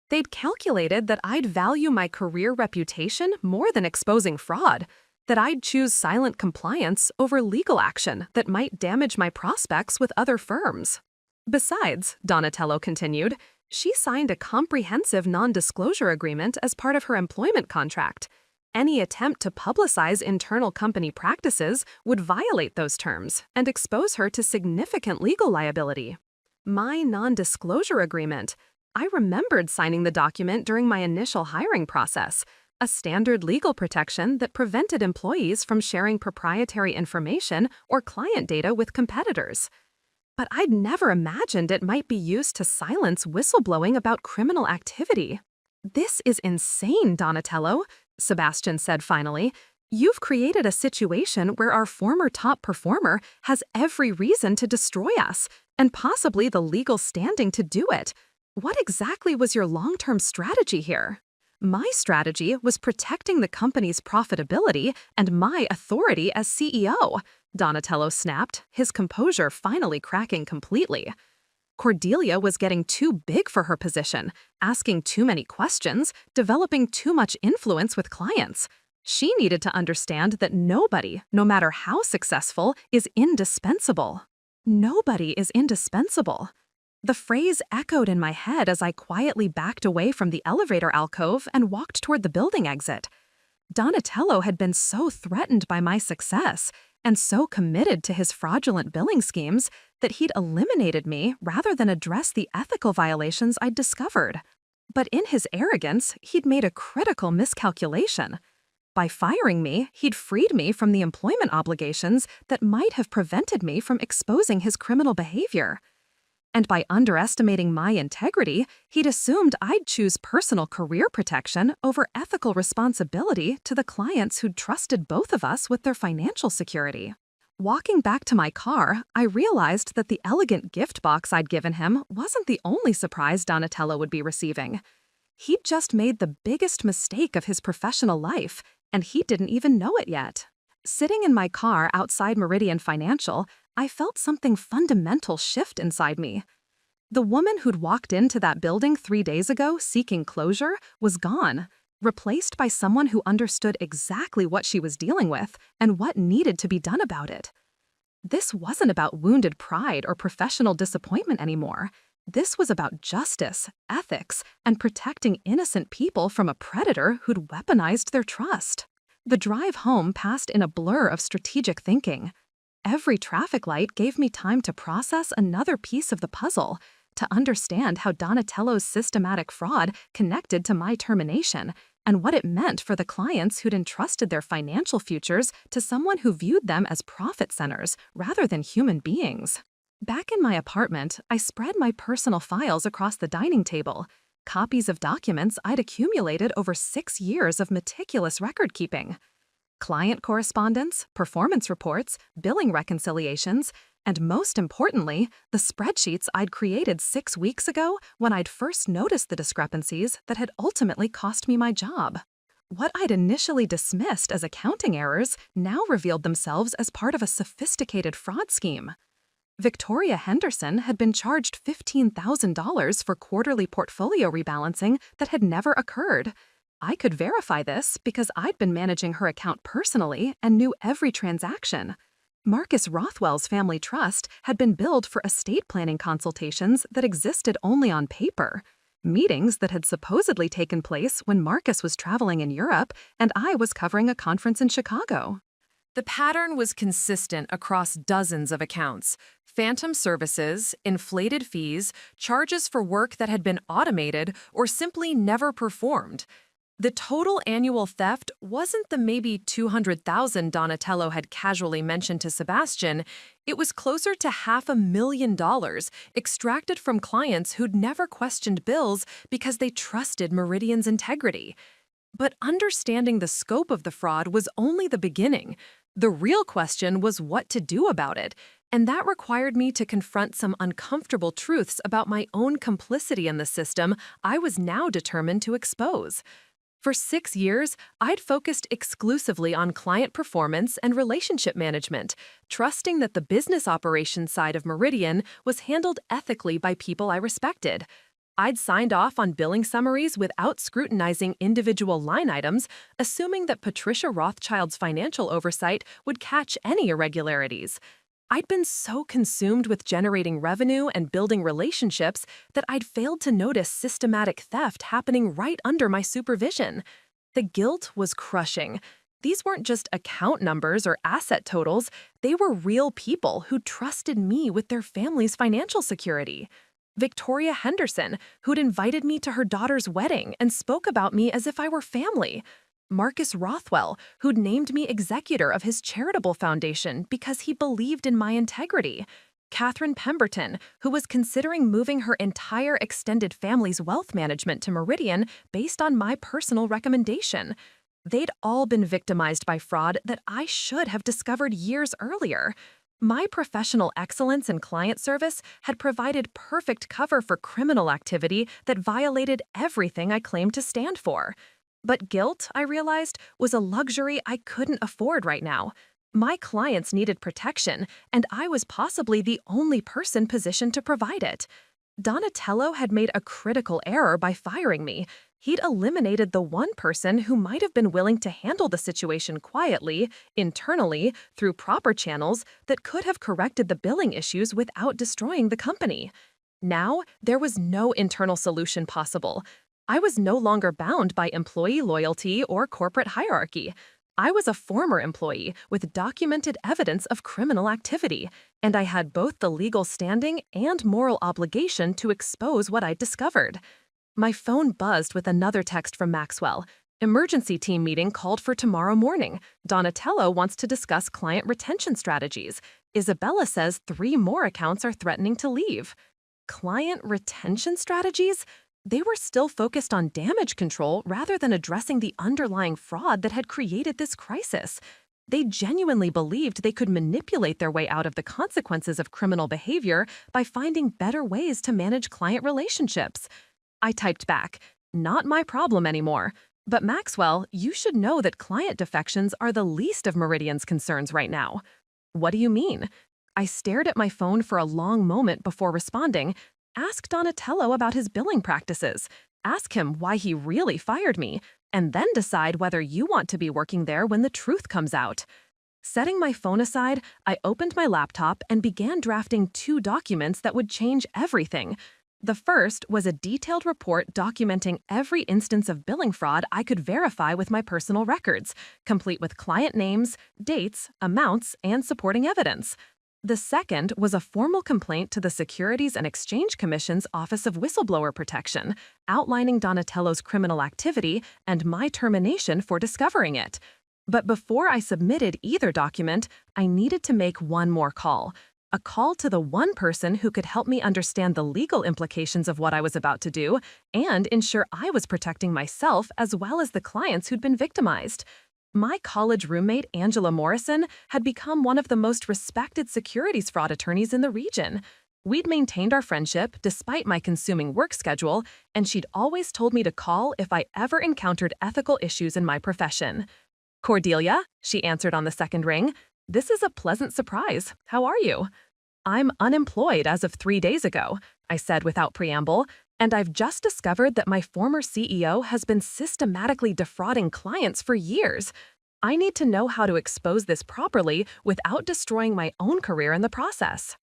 Speaker 1: They'd calculated that I'd value my career reputation more than exposing fraud, that I'd choose silent compliance over legal action that might damage my prospects with other firms. Besides, Donatello continued, she signed a comprehensive non-disclosure agreement as part of her employment contract. Any attempt to publicize internal company practices would violate those terms and expose her to significant legal liability. My non-disclosure agreement. I remembered signing the document during my initial hiring process, a standard legal protection that prevented employees from sharing proprietary information or client data with competitors. But I'd never imagined it might be used to silence whistleblowing about criminal activity. This is insane, Donatello, Sebastian said finally. You've created a situation where our former top performer has every reason to destroy us, and possibly the legal standing to do it. What exactly was your long-term strategy here? My strategy was protecting the company's profitability and my authority as CEO, Donatello snapped, his composure finally cracking completely. Cordelia was getting too big for her position, asking too many questions, developing too much influence with clients. She needed to understand that nobody, no matter how successful, is indispensable. Nobody is indispensable. The phrase echoed in my head as I quietly backed away from the elevator alcove and walked toward the building exit. Donatello had been so threatened by my success and so committed to his fraudulent billing schemes that he'd eliminated me rather than address the ethical violations I'd discovered. But in his arrogance, he'd made a critical miscalculation. By firing me, he'd freed me from the employment obligations that might have prevented me from exposing his criminal behavior. And by underestimating my integrity, he'd assumed I'd choose personal career protection over ethical responsibility to the clients who'd trusted both of us with their financial security. Walking back to my car, I realized that the elegant gift box I'd given him wasn't the only surprise Donatello would be receiving. He'd just made the biggest mistake of his professional life, and he didn't even know it yet. Sitting in my car outside Meridian Financial, I felt something fundamental shift inside me. The woman who'd walked into that building 3 days ago seeking closure was gone, replaced by someone who understood exactly what she was dealing with and what needed to be done about it. This wasn't about wounded pride or professional disappointment anymore. This was about justice, ethics, and protecting innocent people from a predator who'd weaponized their trust. The drive home passed in a blur of strategic thinking. Every traffic light gave me time to process another piece of the puzzle, to understand how Donatello's systematic fraud connected to my termination and what it meant for the clients who'd entrusted their financial futures to someone who viewed them as profit centers rather than human beings. Back in my apartment, I spread my personal files across the dining table, copies of documents I'd accumulated over 6 years of meticulous record-keeping. Client correspondence, performance reports, billing reconciliations, and most importantly, the spreadsheets I'd created 6 weeks ago when I'd first noticed the discrepancies that had ultimately cost me my job. What I'd initially dismissed as accounting errors now revealed themselves as part of a sophisticated fraud scheme. Victoria Henderson had been charged $15,000 for quarterly portfolio rebalancing that had never occurred. I could verify this because I'd been managing her account personally and knew every transaction. Marcus Rothwell's family trust had been billed for estate planning consultations that existed only on paper, meetings that had supposedly taken place when Marcus was traveling in Europe and I was covering a conference in Chicago. The pattern was consistent across dozens of accounts: phantom services, inflated fees, charges for work that had been automated or simply never performed. The total annual theft wasn't the maybe $200,000 Donatello had casually mentioned to Sebastian. It was closer to $500,000 extracted from clients who'd never questioned bills because they trusted Meridian's integrity. But understanding the scope of the fraud was only the beginning. The real question was what to do about it, and that required me to confront some uncomfortable truths about my own complicity in the system I was now determined to expose. For 6 years, I'd focused exclusively on client performance and relationship management, trusting that the business operations side of Meridian was handled ethically by people I respected. I'd signed off on billing summaries without scrutinizing individual line items, assuming that Patricia Rothschild's financial oversight would catch any irregularities. I'd been so consumed with generating revenue and building relationships that I'd failed to notice systematic theft happening right under my supervision. The guilt was crushing. These weren't just account numbers or asset totals, they were real people who trusted me with their family's financial security. Victoria Henderson, who'd invited me to her daughter's wedding and spoke about me as if I were family. Marcus Rothwell, who'd named me executor of his charitable foundation because he believed in my integrity. Catherine Pemberton, who was considering moving her entire extended family's wealth management to Meridian based on my personal recommendation. They'd all been victimized by fraud that I should have discovered years earlier. My professional excellence in client service had provided perfect cover for criminal activity that violated everything I claimed to stand for. But guilt, I realized, was a luxury I couldn't afford right now. My clients needed protection, and I was possibly the only person positioned to provide it. Donatello had made a critical error by firing me. He'd eliminated the one person who might have been willing to handle the situation quietly, internally, through proper channels that could have corrected the billing issues without destroying the company. Now, there was no internal solution possible. I was no longer bound by employee loyalty or corporate hierarchy. I was a former employee with documented evidence of criminal activity, and I had both the legal standing and moral obligation to expose what I'd discovered. My phone buzzed with another text from Maxwell. Emergency team meeting called for tomorrow morning. Donatello wants to discuss client retention strategies. Isabella says 3 more accounts are threatening to leave. Client retention strategies? They were still focused on damage control rather than addressing the underlying fraud that had created this crisis. They genuinely believed they could manipulate their way out of the consequences of criminal behavior by finding better ways to manage client relationships. I typed back, "Not my problem anymore. But Maxwell, you should know that client defections are the least of Meridian's concerns right now." "What do you mean?" I stared at my phone for a long moment before responding. Ask Donatello about his billing practices. Ask him why he really fired me, and then decide whether you want to be working there when the truth comes out. Setting my phone aside, I opened my laptop and began drafting 2 documents that would change everything. The first was a detailed report documenting every instance of billing fraud I could verify with my personal records, complete with client names, dates, amounts, and supporting evidence. The second was a formal complaint to the Securities and Exchange Commission's Office of Whistleblower Protection, outlining Donatello's criminal activity and my termination for discovering it. But before I submitted either document, I needed to make one more call. A call to the one person who could help me understand the legal implications of what I was about to do and ensure I was protecting myself as well as the clients who'd been victimized. My college roommate, Angela Morrison, had become one of the most respected securities fraud attorneys in the region. We'd maintained our friendship despite my consuming work schedule, and she'd always told me to call if I ever encountered ethical issues in my profession. "Cordelia," she answered on the second ring. "This is a pleasant surprise. How are you?" "I'm unemployed as of 3 days ago," I said without preamble, "and I've just discovered that my former CEO has been systematically defrauding clients for years. I need to know how to expose this properly without destroying my own career in the process."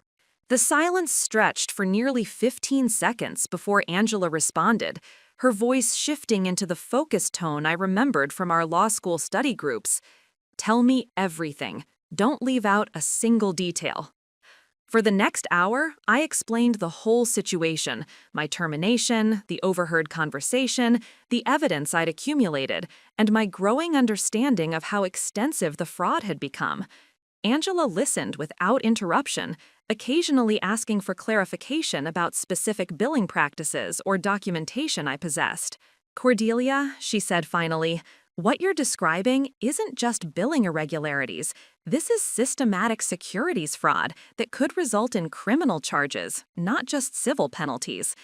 Speaker 1: The silence stretched for nearly 15 seconds before Angela responded, her voice shifting into the focused tone I remembered from our law school study groups. "Tell me everything. Don't leave out a single detail." For the next hour, I explained the whole situation, my termination, the overheard conversation, the evidence I'd accumulated, and my growing understanding of how extensive the fraud had become. Angela listened without interruption, occasionally asking for clarification about specific billing practices or documentation I possessed. "Cordelia," she said finally, "what you're describing isn't just billing irregularities. This is systematic securities fraud that could result in criminal charges, not just civil penalties.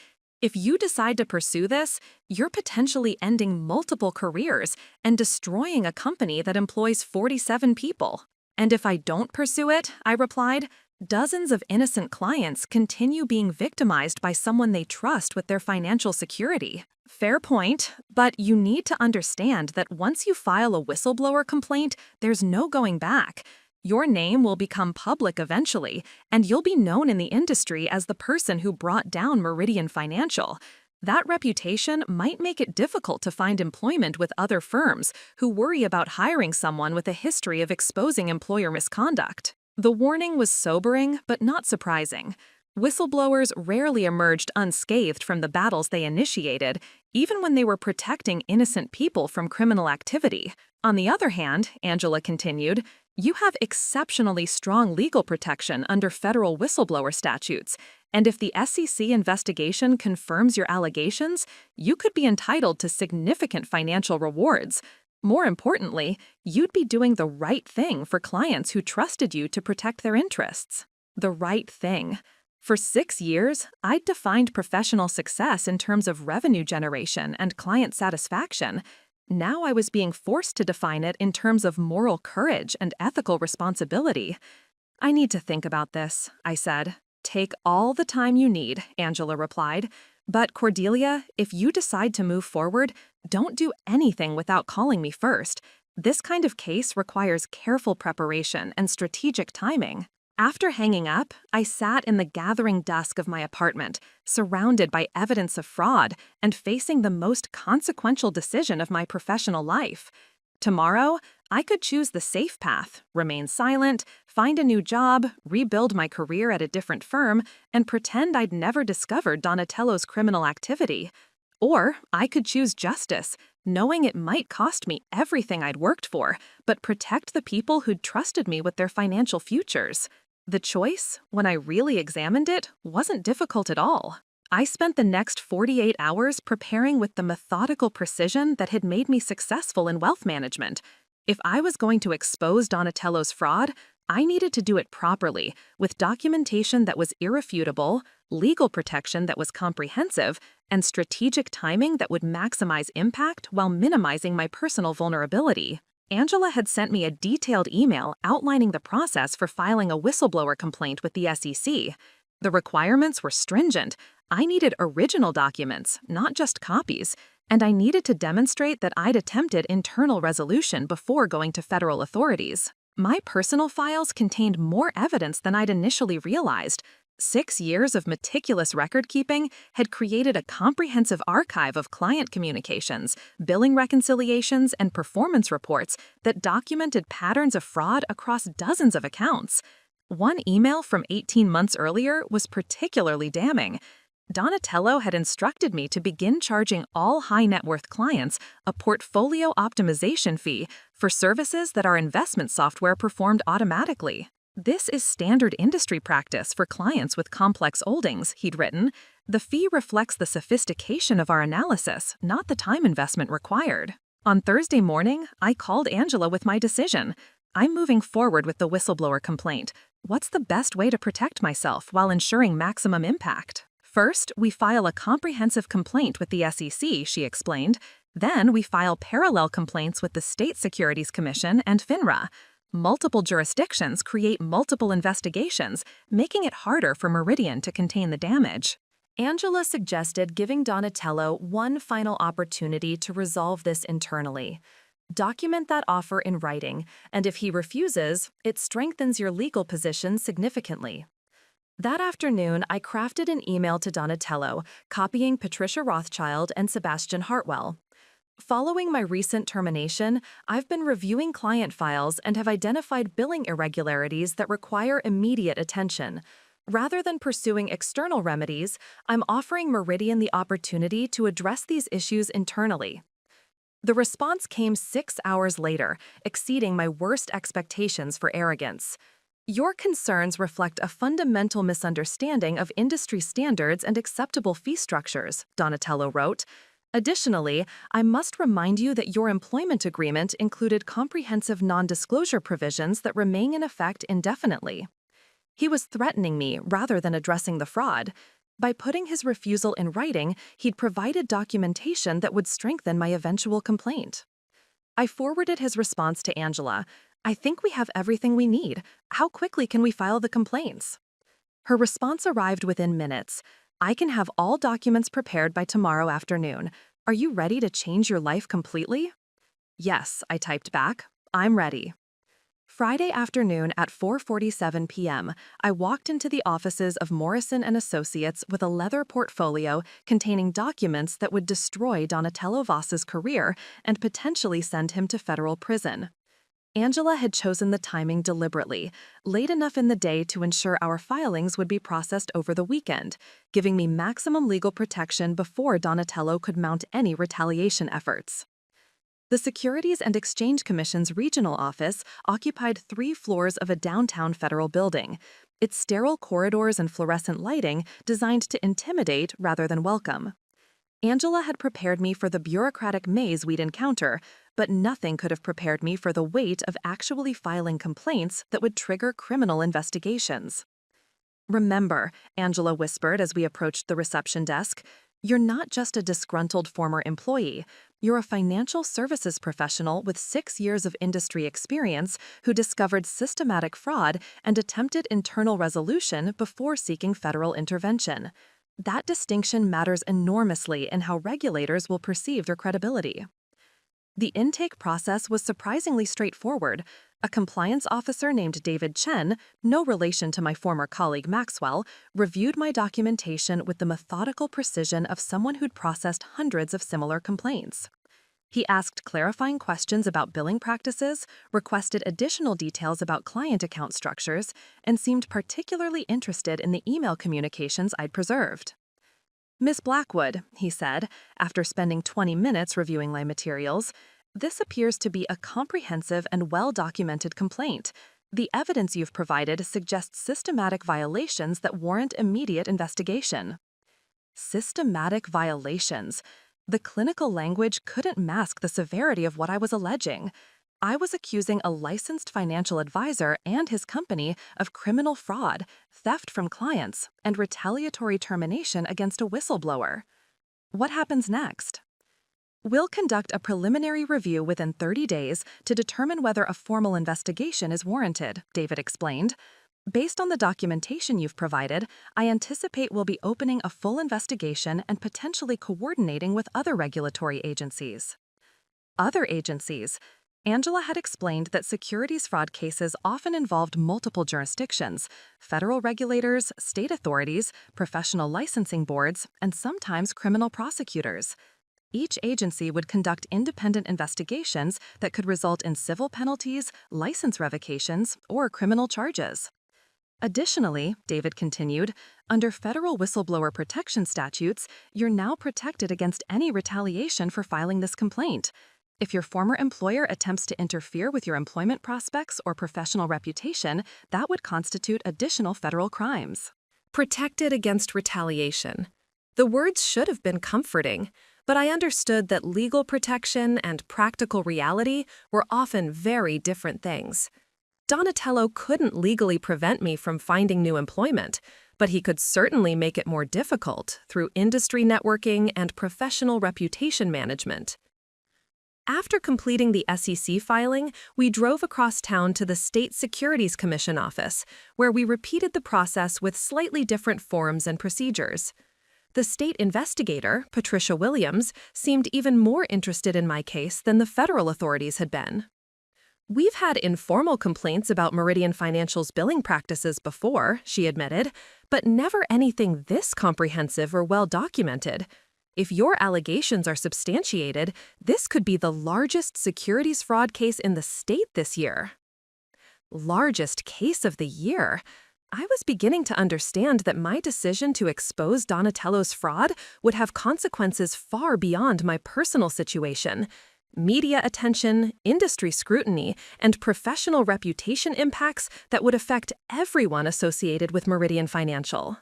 Speaker 1: If you decide to pursue this, you're potentially ending multiple careers and destroying a company that employs 47 people." "And if I don't pursue it," I replied, Dozens of innocent clients continue being victimized by someone they trust with their financial security. Fair point, but you need to understand that once you file a whistleblower complaint, there's no going back. Your name will become public eventually, and you'll be known in the industry as the person who brought down Meridian Financial. That reputation might make it difficult to find employment with other firms who worry about hiring someone with a history of exposing employer misconduct. The warning was sobering, but not surprising. Whistleblowers rarely emerged unscathed from the battles they initiated, even when they were protecting innocent people from criminal activity. On the other hand, Angela continued, you have exceptionally strong legal protection under federal whistleblower statutes, and if the SEC investigation confirms your allegations, you could be entitled to significant financial rewards. More importantly, you'd be doing the right thing for clients who trusted you to protect their interests. The right thing. For 6 years, I'd defined professional success in terms of revenue generation and client satisfaction. Now I was being forced to define it in terms of moral courage and ethical responsibility. I need to think about this, I said. Take all the time you need, Angela replied. But Cordelia, if you decide to move forward, don't do anything without calling me first. This kind of case requires careful preparation and strategic timing. After hanging up, I sat in the gathering dusk of my apartment, surrounded by evidence of fraud and facing the most consequential decision of my professional life. Tomorrow, I could choose the safe path, remain silent, find a new job, rebuild my career at a different firm, and pretend I'd never discovered Donatello's criminal activity. Or I could choose justice, knowing it might cost me everything I'd worked for, but protect the people who'd trusted me with their financial futures. The choice, when I really examined it, wasn't difficult at all. I spent the next 48 hours preparing with the methodical precision that had made me successful in wealth management. If I was going to expose Donatello's fraud, I needed to do it properly, with documentation that was irrefutable, legal protection that was comprehensive, and strategic timing that would maximize impact while minimizing my personal vulnerability. Angela had sent me a detailed email outlining the process for filing a whistleblower complaint with the SEC. The requirements were stringent. I needed original documents, not just copies, and I needed to demonstrate that I'd attempted internal resolution before going to federal authorities. My personal files contained more evidence than I'd initially realized. 6 years of meticulous record-keeping had created a comprehensive archive of client communications, billing reconciliations, and performance reports that documented patterns of fraud across dozens of accounts. One email from 18 months earlier was particularly damning. Donatello had instructed me to begin charging all high-net-worth clients a portfolio optimization fee for services that our investment software performed automatically. This is standard industry practice for clients with complex holdings, he'd written. The fee reflects the sophistication of our analysis, not the time investment required. On Thursday morning, I called Angela with my decision. I'm moving forward with the whistleblower complaint. What's the best way to protect myself while ensuring maximum impact? First, we file a comprehensive complaint with the SEC, she explained. Then we file parallel complaints with the State Securities Commission and FINRA. Multiple jurisdictions create multiple investigations, making it harder for Meridian to contain the damage. Angela suggested giving Donatello one final opportunity to resolve this internally. Document that offer in writing, and if he refuses, it strengthens your legal position significantly. That afternoon, I crafted an email to Donatello, copying Patricia Rothschild and Sebastian Hartwell. Following my recent termination, I've been reviewing client files and have identified billing irregularities that require immediate attention. Rather than pursuing external remedies, I'm offering Meridian the opportunity to address these issues internally. The response came 6 hours later, exceeding my worst expectations for arrogance. Your concerns reflect a fundamental misunderstanding of industry standards and acceptable fee structures, Donatello wrote. Additionally, I must remind you that your employment agreement included comprehensive non-disclosure provisions that remain in effect indefinitely. He was threatening me rather than addressing the fraud. By putting his refusal in writing, he'd provided documentation that would strengthen my eventual complaint. I forwarded his response to Angela. I think we have everything we need. How quickly can we file the complaints? Her response arrived within minutes. I can have all documents prepared by tomorrow afternoon. Are you ready to change your life completely? Yes, I typed back. I'm ready. Friday afternoon at 4:47 p.m., I walked into the offices of Morrison and Associates with a leather portfolio containing documents that would destroy Donatello Voss's career and potentially send him to federal prison. Angela had chosen the timing deliberately, late enough in the day to ensure our filings would be processed over the weekend, giving me maximum legal protection before Donatello could mount any retaliation efforts. The Securities and Exchange Commission's regional office occupied 3 floors of a downtown federal building, its sterile corridors and fluorescent lighting designed to intimidate rather than welcome. Angela had prepared me for the bureaucratic maze we'd encounter, but nothing could have prepared me for the weight of actually filing complaints that would trigger criminal investigations. Remember, Angela whispered as we approached the reception desk, you're not just a disgruntled former employee. You're a financial services professional with 6 years of industry experience who discovered systematic fraud and attempted internal resolution before seeking federal intervention. That distinction matters enormously in how regulators will perceive their credibility. The intake process was surprisingly straightforward. A compliance officer named David Chen, no relation to my former colleague Maxwell, reviewed my documentation with the methodical precision of someone who'd processed hundreds of similar complaints. He asked clarifying questions about billing practices, requested additional details about client account structures, and seemed particularly interested in the email communications I'd preserved. Miss Blackwood, he said, after spending 20 minutes reviewing my materials, this appears to be a comprehensive and well-documented complaint. The evidence you've provided suggests systematic violations that warrant immediate investigation. Systematic violations. The clinical language couldn't mask the severity of what I was alleging. I was accusing a licensed financial advisor and his company of criminal fraud, theft from clients, and retaliatory termination against a whistleblower. What happens next? We'll conduct a preliminary review within 30 days to determine whether a formal investigation is warranted, David explained. Based on the documentation you've provided, I anticipate we'll be opening a full investigation and potentially coordinating with other regulatory agencies. Other agencies? Angela had explained that securities fraud cases often involved multiple jurisdictions, federal regulators, state authorities, professional licensing boards, and sometimes criminal prosecutors. Each agency would conduct independent investigations that could result in civil penalties, license revocations, or criminal charges. Additionally, David continued, under federal whistleblower protection statutes, you're now protected against any retaliation for filing this complaint. If your former employer attempts to interfere with your employment prospects or professional reputation, that would constitute additional federal crimes. Protected against retaliation. The words should have been comforting, but I understood that legal protection and practical reality were often very different things. Donatello couldn't legally prevent me from finding new employment, but he could certainly make it more difficult through industry networking and professional reputation management. After completing the SEC filing, we drove across town to the State Securities Commission office, where we repeated the process with slightly different forms and procedures. The state investigator, Patricia Williams, seemed even more interested in my case than the federal authorities had been. We've had informal complaints about Meridian Financial's billing practices before, she admitted, but never anything this comprehensive or well-documented. If your allegations are substantiated, this could be the largest securities fraud case in the state this year. Largest case of the year? I was beginning to understand that my decision to expose Donatello's fraud would have consequences far beyond my personal situation. Media attention, industry scrutiny, and professional reputation impacts that would affect everyone associated with Meridian Financial.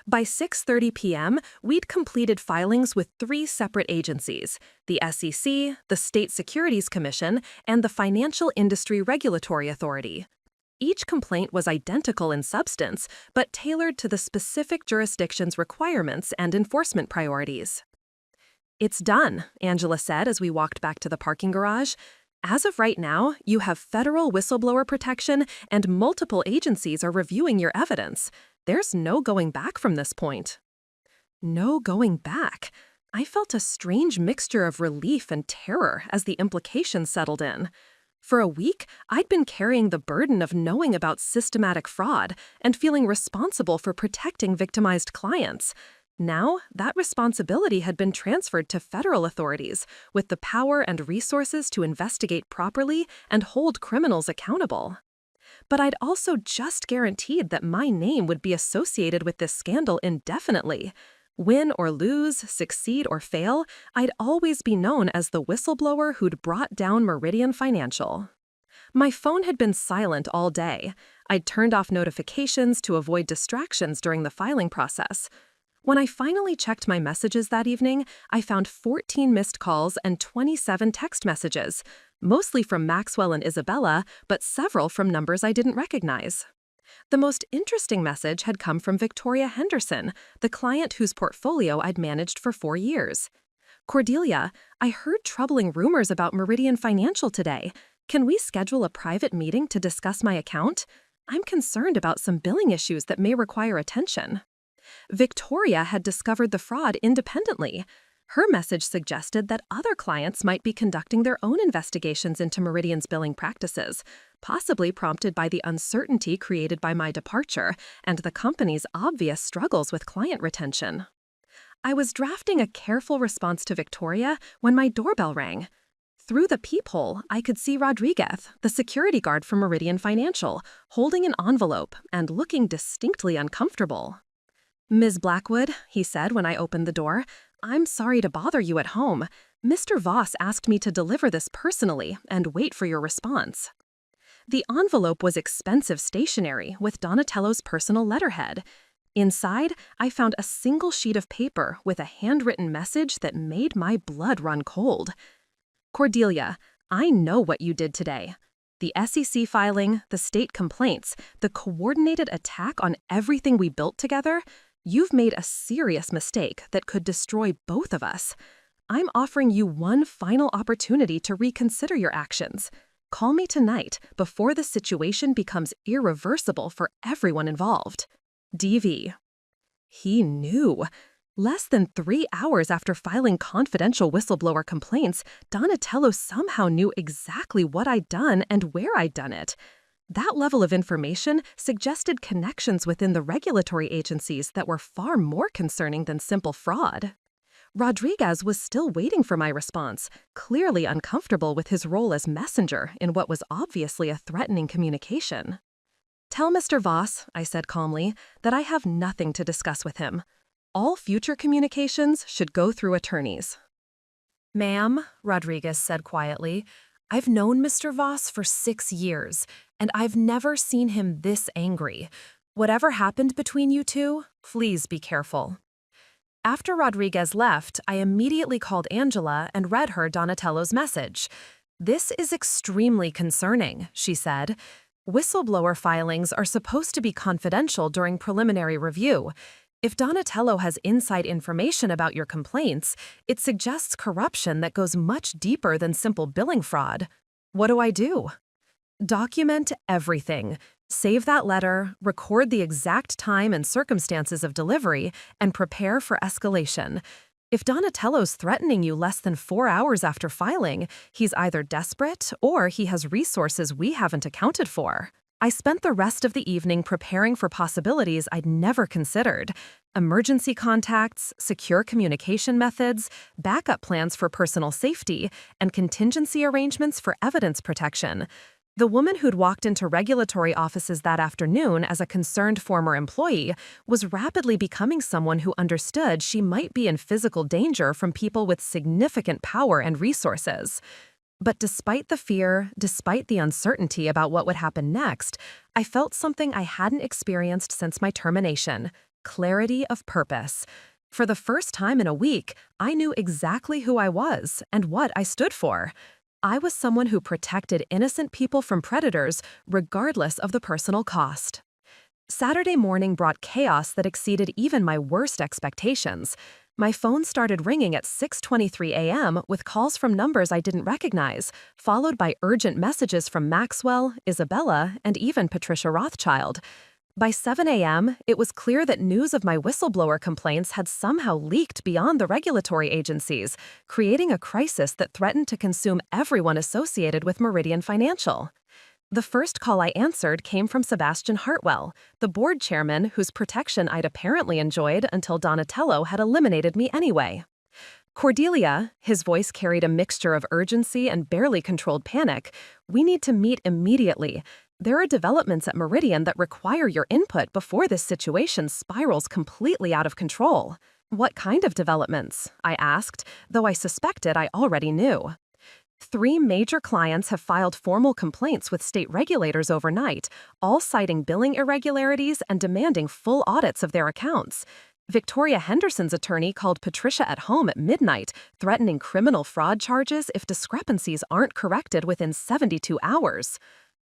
Speaker 1: By 6:30 p.m., we'd completed filings with 3 separate agencies, the SEC, the State Securities Commission, and the Financial Industry Regulatory Authority. Each complaint was identical in substance, but tailored to the specific jurisdiction's requirements and enforcement priorities. It's done, Angela said as we walked back to the parking garage. As of right now, you have federal whistleblower protection and multiple agencies are reviewing your evidence. There's no going back from this point. No going back. I felt a strange mixture of relief and terror as the implications settled in. For a week, I'd been carrying the burden of knowing about systematic fraud and feeling responsible for protecting victimized clients. Now, that responsibility had been transferred to federal authorities, with the power and resources to investigate properly and hold criminals accountable. But I'd also just guaranteed that my name would be associated with this scandal indefinitely. Win or lose, succeed or fail, I'd always be known as the whistleblower who'd brought down Meridian Financial. My phone had been silent all day. I'd turned off notifications to avoid distractions during the filing process. When I finally checked my messages that evening, I found 14 missed calls and 27 text messages, mostly from Maxwell and Isabella, but several from numbers I didn't recognize. The most interesting message had come from Victoria Henderson, the client whose portfolio I'd managed for 4 years. "Cordelia, I heard troubling rumors about Meridian Financial today. Can we schedule a private meeting to discuss my account? I'm concerned about some billing issues that may require attention." Victoria had discovered the fraud independently. Her message suggested that other clients might be conducting their own investigations into Meridian's billing practices, possibly prompted by the uncertainty created by my departure and the company's obvious struggles with client retention. I was drafting a careful response to Victoria when my doorbell rang. Through the peephole, I could see Rodriguez, the security guard from Meridian Financial, holding an envelope and looking distinctly uncomfortable. "Ms. Blackwood," he said when I opened the door, "I'm sorry to bother you at home. Mr. Voss asked me to deliver this personally and wait for your response." The envelope was expensive stationery with Donatello's personal letterhead. Inside, I found a single sheet of paper with a handwritten message that made my blood run cold. "Cordelia, I know what you did today. The SEC filing, the state complaints, the coordinated attack on everything we built together. You've made a serious mistake that could destroy both of us. I'm offering you one final opportunity to reconsider your actions. Call me tonight before the situation becomes irreversible for everyone involved. DV." He knew. Less than 3 hours after filing confidential whistleblower complaints, Donatello somehow knew exactly what I'd done and where I'd done it. That level of information suggested connections within the regulatory agencies that were far more concerning than simple fraud. Rodriguez was still waiting for my response, clearly uncomfortable with his role as messenger in what was obviously a threatening communication. "Tell Mr. Voss," I said calmly, "that I have nothing to discuss with him. All future communications should go through attorneys." "Ma'am," Rodriguez said quietly, "I've known Mr. Voss for 6 years, and I've never seen him this angry. Whatever happened between you two, please be careful." After Rodriguez left, I immediately called Angela and read her Donatello's message. "This is extremely concerning," she said. "Whistleblower filings are supposed to be confidential during preliminary review. If Donatello has inside information about your complaints, it suggests corruption that goes much deeper than simple billing fraud. What do I do?" "Document everything. Save that letter, record the exact time and circumstances of delivery, and prepare for escalation. If Donatello's threatening you less than 4 hours after filing, he's either desperate or he has resources we haven't accounted for." I spent the rest of the evening preparing for possibilities I'd never considered: emergency contacts, secure communication methods, backup plans for personal safety, and contingency arrangements for evidence protection. The woman who'd walked into regulatory offices that afternoon as a concerned former employee was rapidly becoming someone who understood she might be in physical danger from people with significant power and resources. But despite the fear, despite the uncertainty about what would happen next, I felt something I hadn't experienced since my termination: clarity of purpose. For the first time in a week, I knew exactly who I was and what I stood for. I was someone who protected innocent people from predators, regardless of the personal cost. Saturday morning brought chaos that exceeded even my worst expectations. My phone started ringing at 6:23 a.m. with calls from numbers I didn't recognize, followed by urgent messages from Maxwell, Isabella, and even Patricia Rothschild. By 7 a.m., it was clear that news of my whistleblower complaints had somehow leaked beyond the regulatory agencies, creating a crisis that threatened to consume everyone associated with Meridian Financial. The first call I answered came from Sebastian Hartwell, the board chairman whose protection I'd apparently enjoyed until Donatello had eliminated me anyway. Cordelia, his voice carried a mixture of urgency and barely controlled panic, we need to meet immediately. There are developments at Meridian that require your input before this situation spirals completely out of control. What kind of developments? I asked, though I suspected I already knew. 3 major clients have filed formal complaints with state regulators overnight, all citing billing irregularities and demanding full audits of their accounts. Victoria Henderson's attorney called Patricia at home at midnight, threatening criminal fraud charges if discrepancies aren't corrected within 72 hours.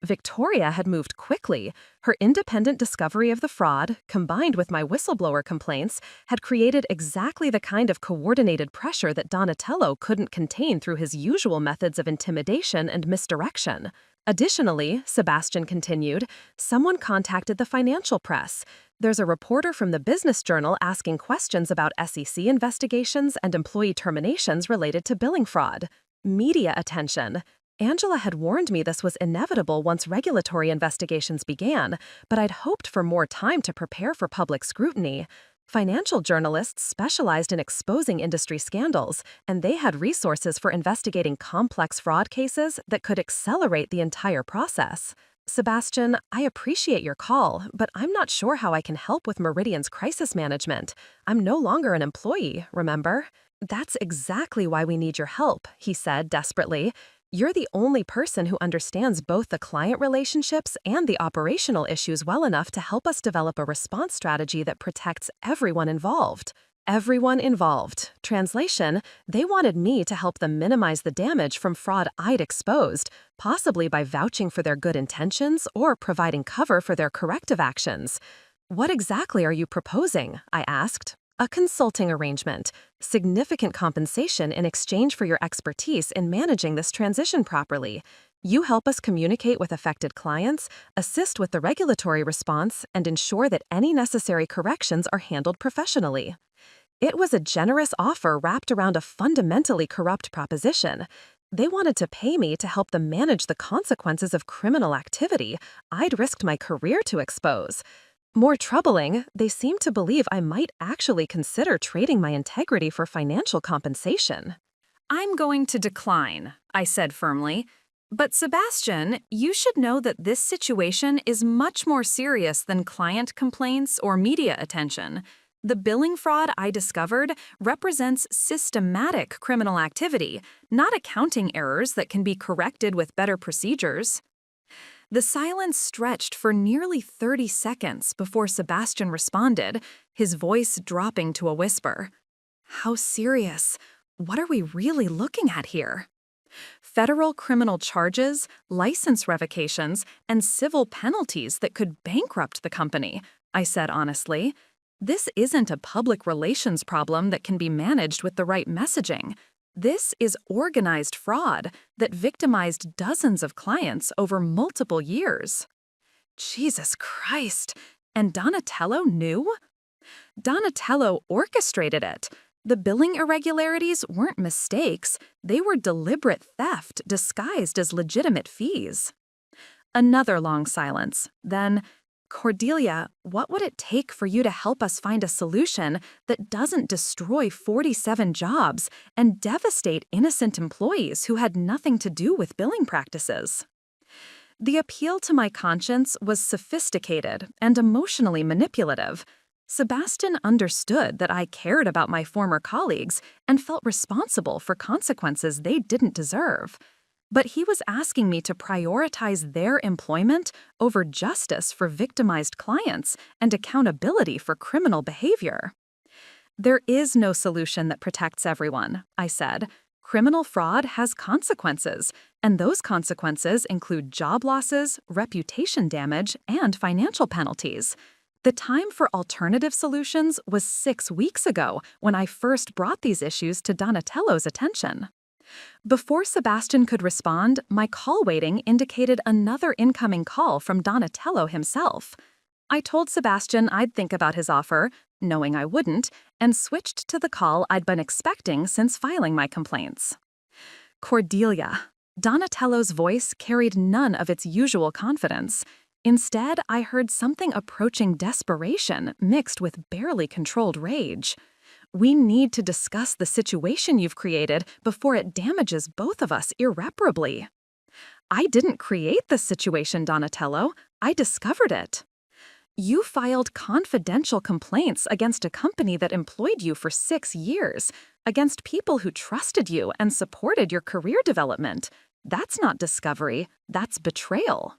Speaker 1: Victoria had moved quickly. Her independent discovery of the fraud, combined with my whistleblower complaints, had created exactly the kind of coordinated pressure that Donatello couldn't contain through his usual methods of intimidation and misdirection. Additionally, Sebastian continued, someone contacted the financial press. There's a reporter from the Business Journal asking questions about SEC investigations and employee terminations related to billing fraud. Media attention. Angela had warned me this was inevitable once regulatory investigations began, but I'd hoped for more time to prepare for public scrutiny. Financial journalists specialized in exposing industry scandals, and they had resources for investigating complex fraud cases that could accelerate the entire process. Sebastian, I appreciate your call, but I'm not sure how I can help with Meridian's crisis management. I'm no longer an employee, remember? That's exactly why we need your help, he said desperately. You're the only person who understands both the client relationships and the operational issues well enough to help us develop a response strategy that protects everyone involved. Everyone involved. Translation, they wanted me to help them minimize the damage from fraud I'd exposed, possibly by vouching for their good intentions or providing cover for their corrective actions. What exactly are you proposing? I asked. A consulting arrangement, significant compensation in exchange for your expertise in managing this transition properly. You help us communicate with affected clients, assist with the regulatory response, and ensure that any necessary corrections are handled professionally. It was a generous offer wrapped around a fundamentally corrupt proposition. They wanted to pay me to help them manage the consequences of criminal activity I'd risked my career to expose. More troubling, they seemed to believe I might actually consider trading my integrity for financial compensation.
Speaker 3: I'm going to decline, I said firmly. But Sebastian, you should know that this situation is much more serious than client complaints or media attention. The billing fraud I discovered represents systematic criminal activity, not accounting errors that can be corrected with better procedures. The silence stretched for nearly 30 seconds before Sebastian responded, his voice dropping to a whisper. How serious? What are we really looking at here? Federal criminal charges, license revocations, and civil penalties that could bankrupt the company, I said honestly. This isn't a public relations problem that can be managed with the right messaging. This is organized fraud that victimized dozens of clients over multiple years. Jesus Christ! And Donatello knew? Donatello orchestrated it. The billing irregularities weren't mistakes, they were deliberate theft disguised as legitimate fees. Another long silence. Then, Cordelia, what would it take for you to help us find a solution that doesn't destroy 47 jobs and devastate innocent employees who had nothing to do with billing practices? The appeal to my conscience was sophisticated and emotionally manipulative. Sebastian understood that I cared about my former colleagues and felt responsible for consequences they didn't deserve. But he was asking me to prioritize their employment over justice for victimized clients and accountability for criminal behavior. There is no solution that protects everyone, I said. Criminal fraud has consequences, and those consequences include job losses, reputation damage, and financial penalties. The time for alternative solutions was 6 weeks ago when I first brought these issues to Donatello's attention. Before Sebastian could respond, my call waiting indicated another incoming call from Donatello himself. I told Sebastian I'd think about his offer, knowing I wouldn't, and switched to the call I'd been expecting since filing my complaints. Cordelia. Donatello's voice carried none of its usual confidence. Instead, I heard something approaching desperation mixed with barely controlled rage. We need to discuss the situation you've created before it damages both of us irreparably. I didn't create this situation, Donatello. I discovered it. You filed confidential complaints against a company that employed you for 6 years, against people who trusted you and supported your career development. That's not discovery, that's betrayal.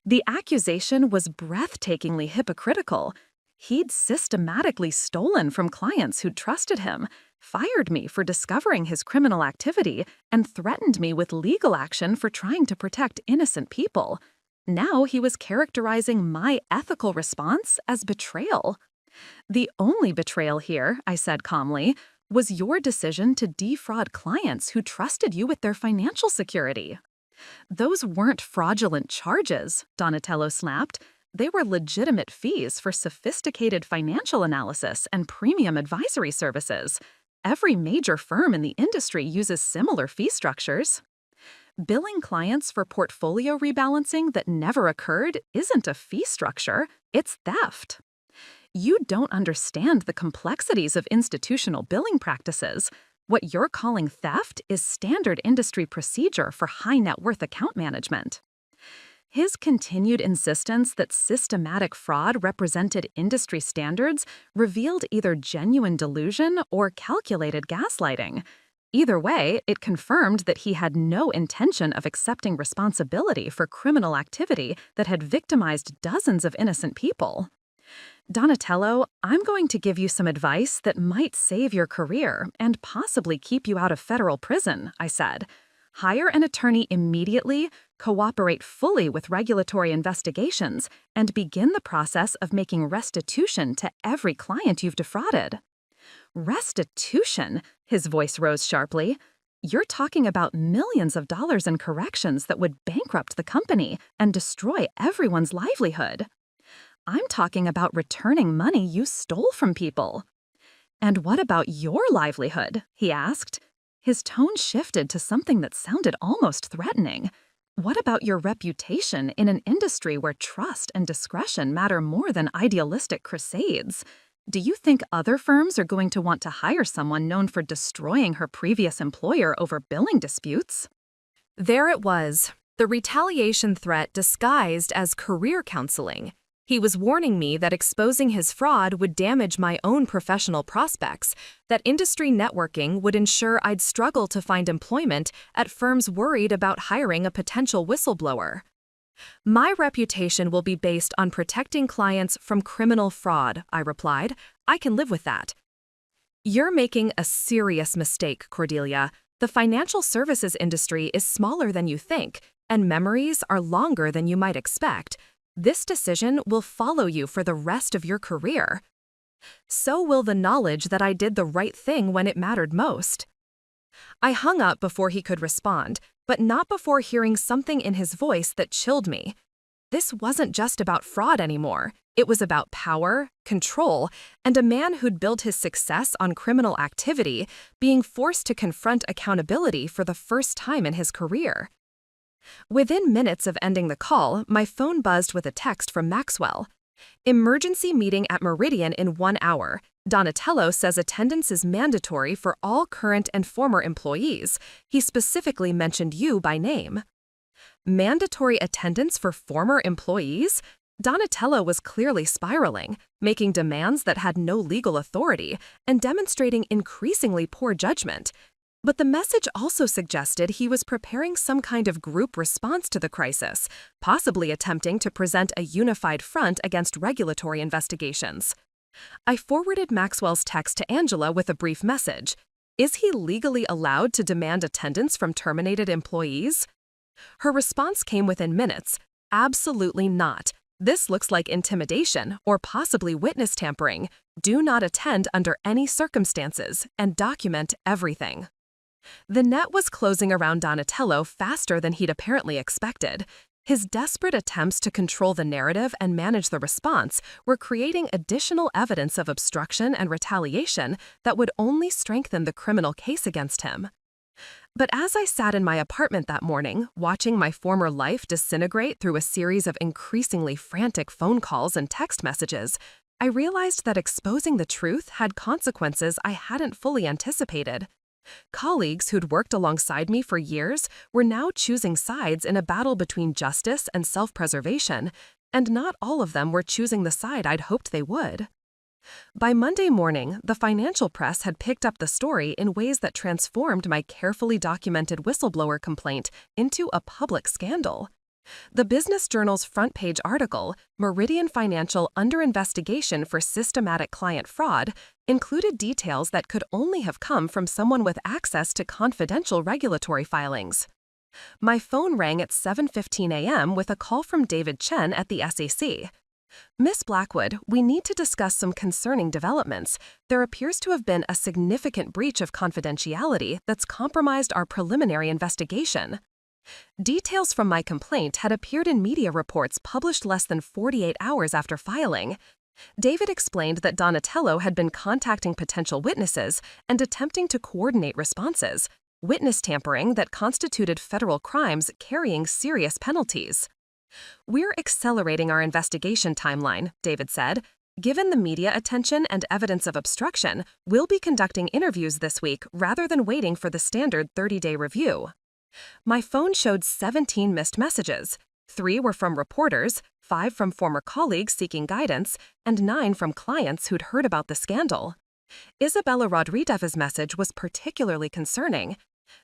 Speaker 3: The accusation was breathtakingly hypocritical. He'd systematically stolen from clients who'd trusted him, fired me for discovering his criminal activity, and threatened me with legal action for trying to protect innocent people. Now he was characterizing my ethical response as betrayal. The only betrayal here, I said calmly, was your decision to defraud clients who trusted you with their financial security. Those weren't fraudulent charges, Donatello snapped. They were legitimate fees for sophisticated financial analysis and premium advisory services. Every major firm in the industry uses similar fee structures. Billing clients for portfolio rebalancing that never occurred isn't a fee structure, it's theft. You don't understand the complexities of institutional billing practices. What you're calling theft is standard industry procedure for high net worth account management. His continued insistence that systematic fraud represented industry standards revealed either genuine delusion or calculated gaslighting. Either way, it confirmed that he had no intention of accepting responsibility for criminal activity that had victimized dozens of innocent people. Donatello, I'm going to give you some advice that might save your career and possibly keep you out of federal prison, I said. Hire an attorney immediately, cooperate fully with regulatory investigations, and begin the process of making restitution to every client you've defrauded. Restitution? His voice rose sharply. You're talking about millions of dollars in corrections that would bankrupt the company and destroy everyone's livelihood. I'm talking about returning money you stole from people. And what about your livelihood? He asked. His tone shifted to something that sounded almost threatening. What about your reputation in an industry where trust and discretion matter more than idealistic crusades? Do you think other firms are going to want to hire someone known for destroying her previous employer over billing disputes?
Speaker 1: There it was, the retaliation threat disguised as career counseling. He was warning me that exposing his fraud would damage my own professional prospects, that industry networking would ensure I'd struggle to find employment at firms worried about hiring a potential whistleblower. My reputation will be based on protecting clients from criminal fraud, I replied. I can live with that. You're making a serious mistake, Cordelia. The financial services industry is smaller than you think, and memories are longer than you might expect. This decision will follow you for the rest of your career. So will the knowledge that I did the right thing when it mattered most. I hung up before he could respond, but not before hearing something in his voice that chilled me. This wasn't just about fraud anymore. It was about power, control, and a man who'd built his success on criminal activity being forced to confront accountability for the first time in his career. Within minutes of ending the call, my phone buzzed with a text from Maxwell. Emergency meeting at Meridian in 1 hour. Donatello says attendance is mandatory for all current and former employees. He specifically mentioned you by name. Mandatory attendance for former employees? Donatello was clearly spiraling, making demands that had no legal authority and demonstrating increasingly poor judgment. But the message also suggested he was preparing some kind of group response to the crisis, possibly attempting to present a unified front against regulatory investigations. I forwarded Maxwell's text to Angela with a brief message. Is he legally allowed to demand attendance from terminated employees? Her response came within minutes. Absolutely not. This looks like intimidation or possibly witness tampering. Do not attend under any circumstances and document everything. The net was closing around Donatello faster than he'd apparently expected. His desperate attempts to control the narrative and manage the response were creating additional evidence of obstruction and retaliation that would only strengthen the criminal case against him. But as I sat in my apartment that morning, watching my former life disintegrate through a series of increasingly frantic phone calls and text messages, I realized that exposing the truth had consequences I hadn't fully anticipated. Colleagues who'd worked alongside me for years were now choosing sides in a battle between justice and self-preservation, and not all of them were choosing the side I'd hoped they would. By Monday morning, the financial press had picked up the story in ways that transformed my carefully documented whistleblower complaint into a public scandal. The Business Journal's front-page article, Meridian Financial Under Investigation for Systematic Client Fraud, included details that could only have come from someone with access to confidential regulatory filings. My phone rang at 7:15 a.m. with a call from David Chen at the SEC. Miss Blackwood, we need to discuss some concerning developments. There appears to have been a significant breach of confidentiality that's compromised our preliminary investigation. Details from my complaint had appeared in media reports published less than 48 hours after filing. David explained that Donatello had been contacting potential witnesses and attempting to coordinate responses, witness tampering that constituted federal crimes carrying serious penalties. We're accelerating our investigation timeline, David said. Given the media attention and evidence of obstruction, we'll be conducting interviews this week rather than waiting for the standard 30-day review. My phone showed 17 missed messages. 3 were from reporters, 5 from former colleagues seeking guidance, and 9 from clients who'd heard about the scandal. Isabella Rodriguez's message was particularly concerning.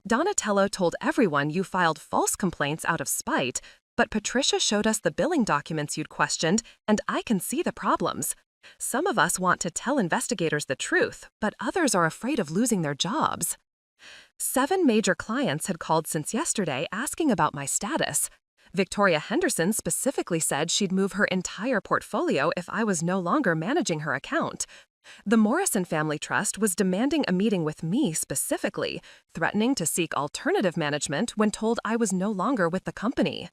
Speaker 1: Donatello told everyone you filed false complaints out of spite, but Patricia showed us the billing documents you'd questioned, and I can see the problems. Some of us want to tell investigators the truth, but others are afraid of losing their jobs. 7 major clients had called since yesterday asking about my status. Victoria Henderson specifically said she'd move her entire portfolio if I was no longer managing her account. The Morrison Family Trust was demanding a meeting with me specifically, threatening to seek alternative management when told I was no longer with the company.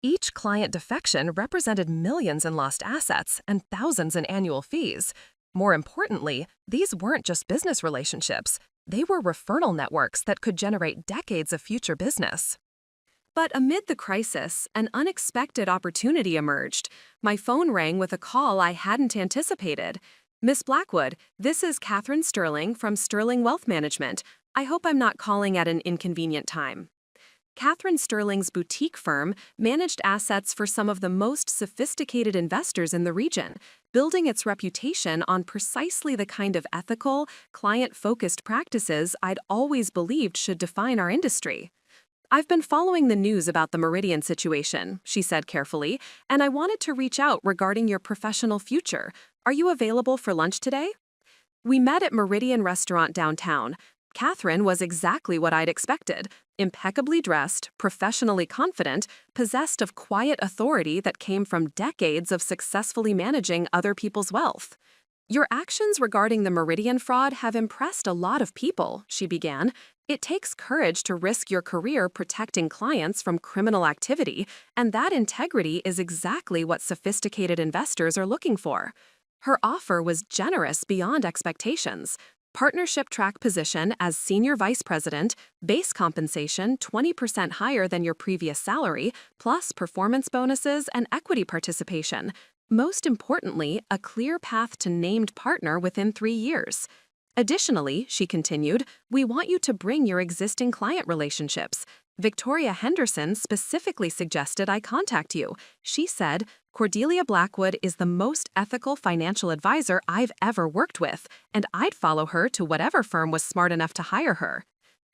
Speaker 1: Each client defection represented millions in lost assets and thousands in annual fees. More importantly, these weren't just business relationships. They were referral networks that could generate decades of future business. But amid the crisis, an unexpected opportunity emerged. My phone rang with a call I hadn't anticipated. Miss Blackwood, this is Catherine Sterling from Sterling Wealth Management. I hope I'm not calling at an inconvenient time. Catherine Sterling's boutique firm managed assets for some of the most sophisticated investors in the region, building its reputation on precisely the kind of ethical, client-focused practices I'd always believed should define our industry. I've been following the news about the Meridian situation, she said carefully, and I wanted to reach out regarding your professional future. Are you available for lunch today? We met at Meridian Restaurant downtown. Catherine was exactly what I'd expected. Impeccably dressed, professionally confident, possessed of quiet authority that came from decades of successfully managing other people's wealth. Your actions regarding the Meridian fraud have impressed a lot of people, she began. It takes courage to risk your career protecting clients from criminal activity, and that integrity is exactly what sophisticated investors are looking for. Her offer was generous beyond expectations. Partnership track position as Senior Vice President, base compensation 20% higher than your previous salary, plus performance bonuses and equity participation. Most importantly, a clear path to named partner within 3 years. Additionally, she continued, we want you to bring your existing client relationships. Victoria Henderson specifically suggested I contact you. She said, Cordelia Blackwood is the most ethical financial advisor I've ever worked with, and I'd follow her to whatever firm was smart enough to hire her.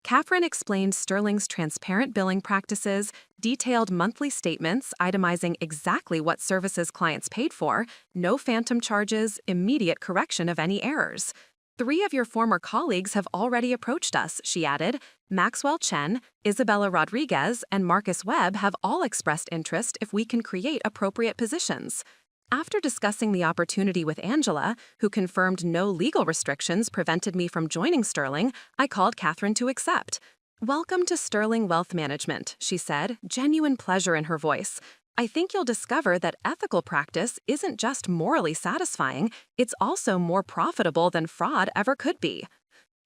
Speaker 1: Catherine explained Sterling's transparent billing practices, detailed monthly statements itemizing exactly what services clients paid for, no phantom charges, immediate correction of any errors. 3 of your former colleagues have already approached us, she added. Maxwell Chen, Isabella Rodriguez, and Marcus Webb have all expressed interest if we can create appropriate positions. After discussing the opportunity with Angela, who confirmed no legal restrictions prevented me from joining Sterling, I called Catherine to accept. "Welcome to Sterling Wealth Management," she said, genuine pleasure in her voice. "I think you'll discover that ethical practice isn't just morally satisfying, it's also more profitable than fraud ever could be."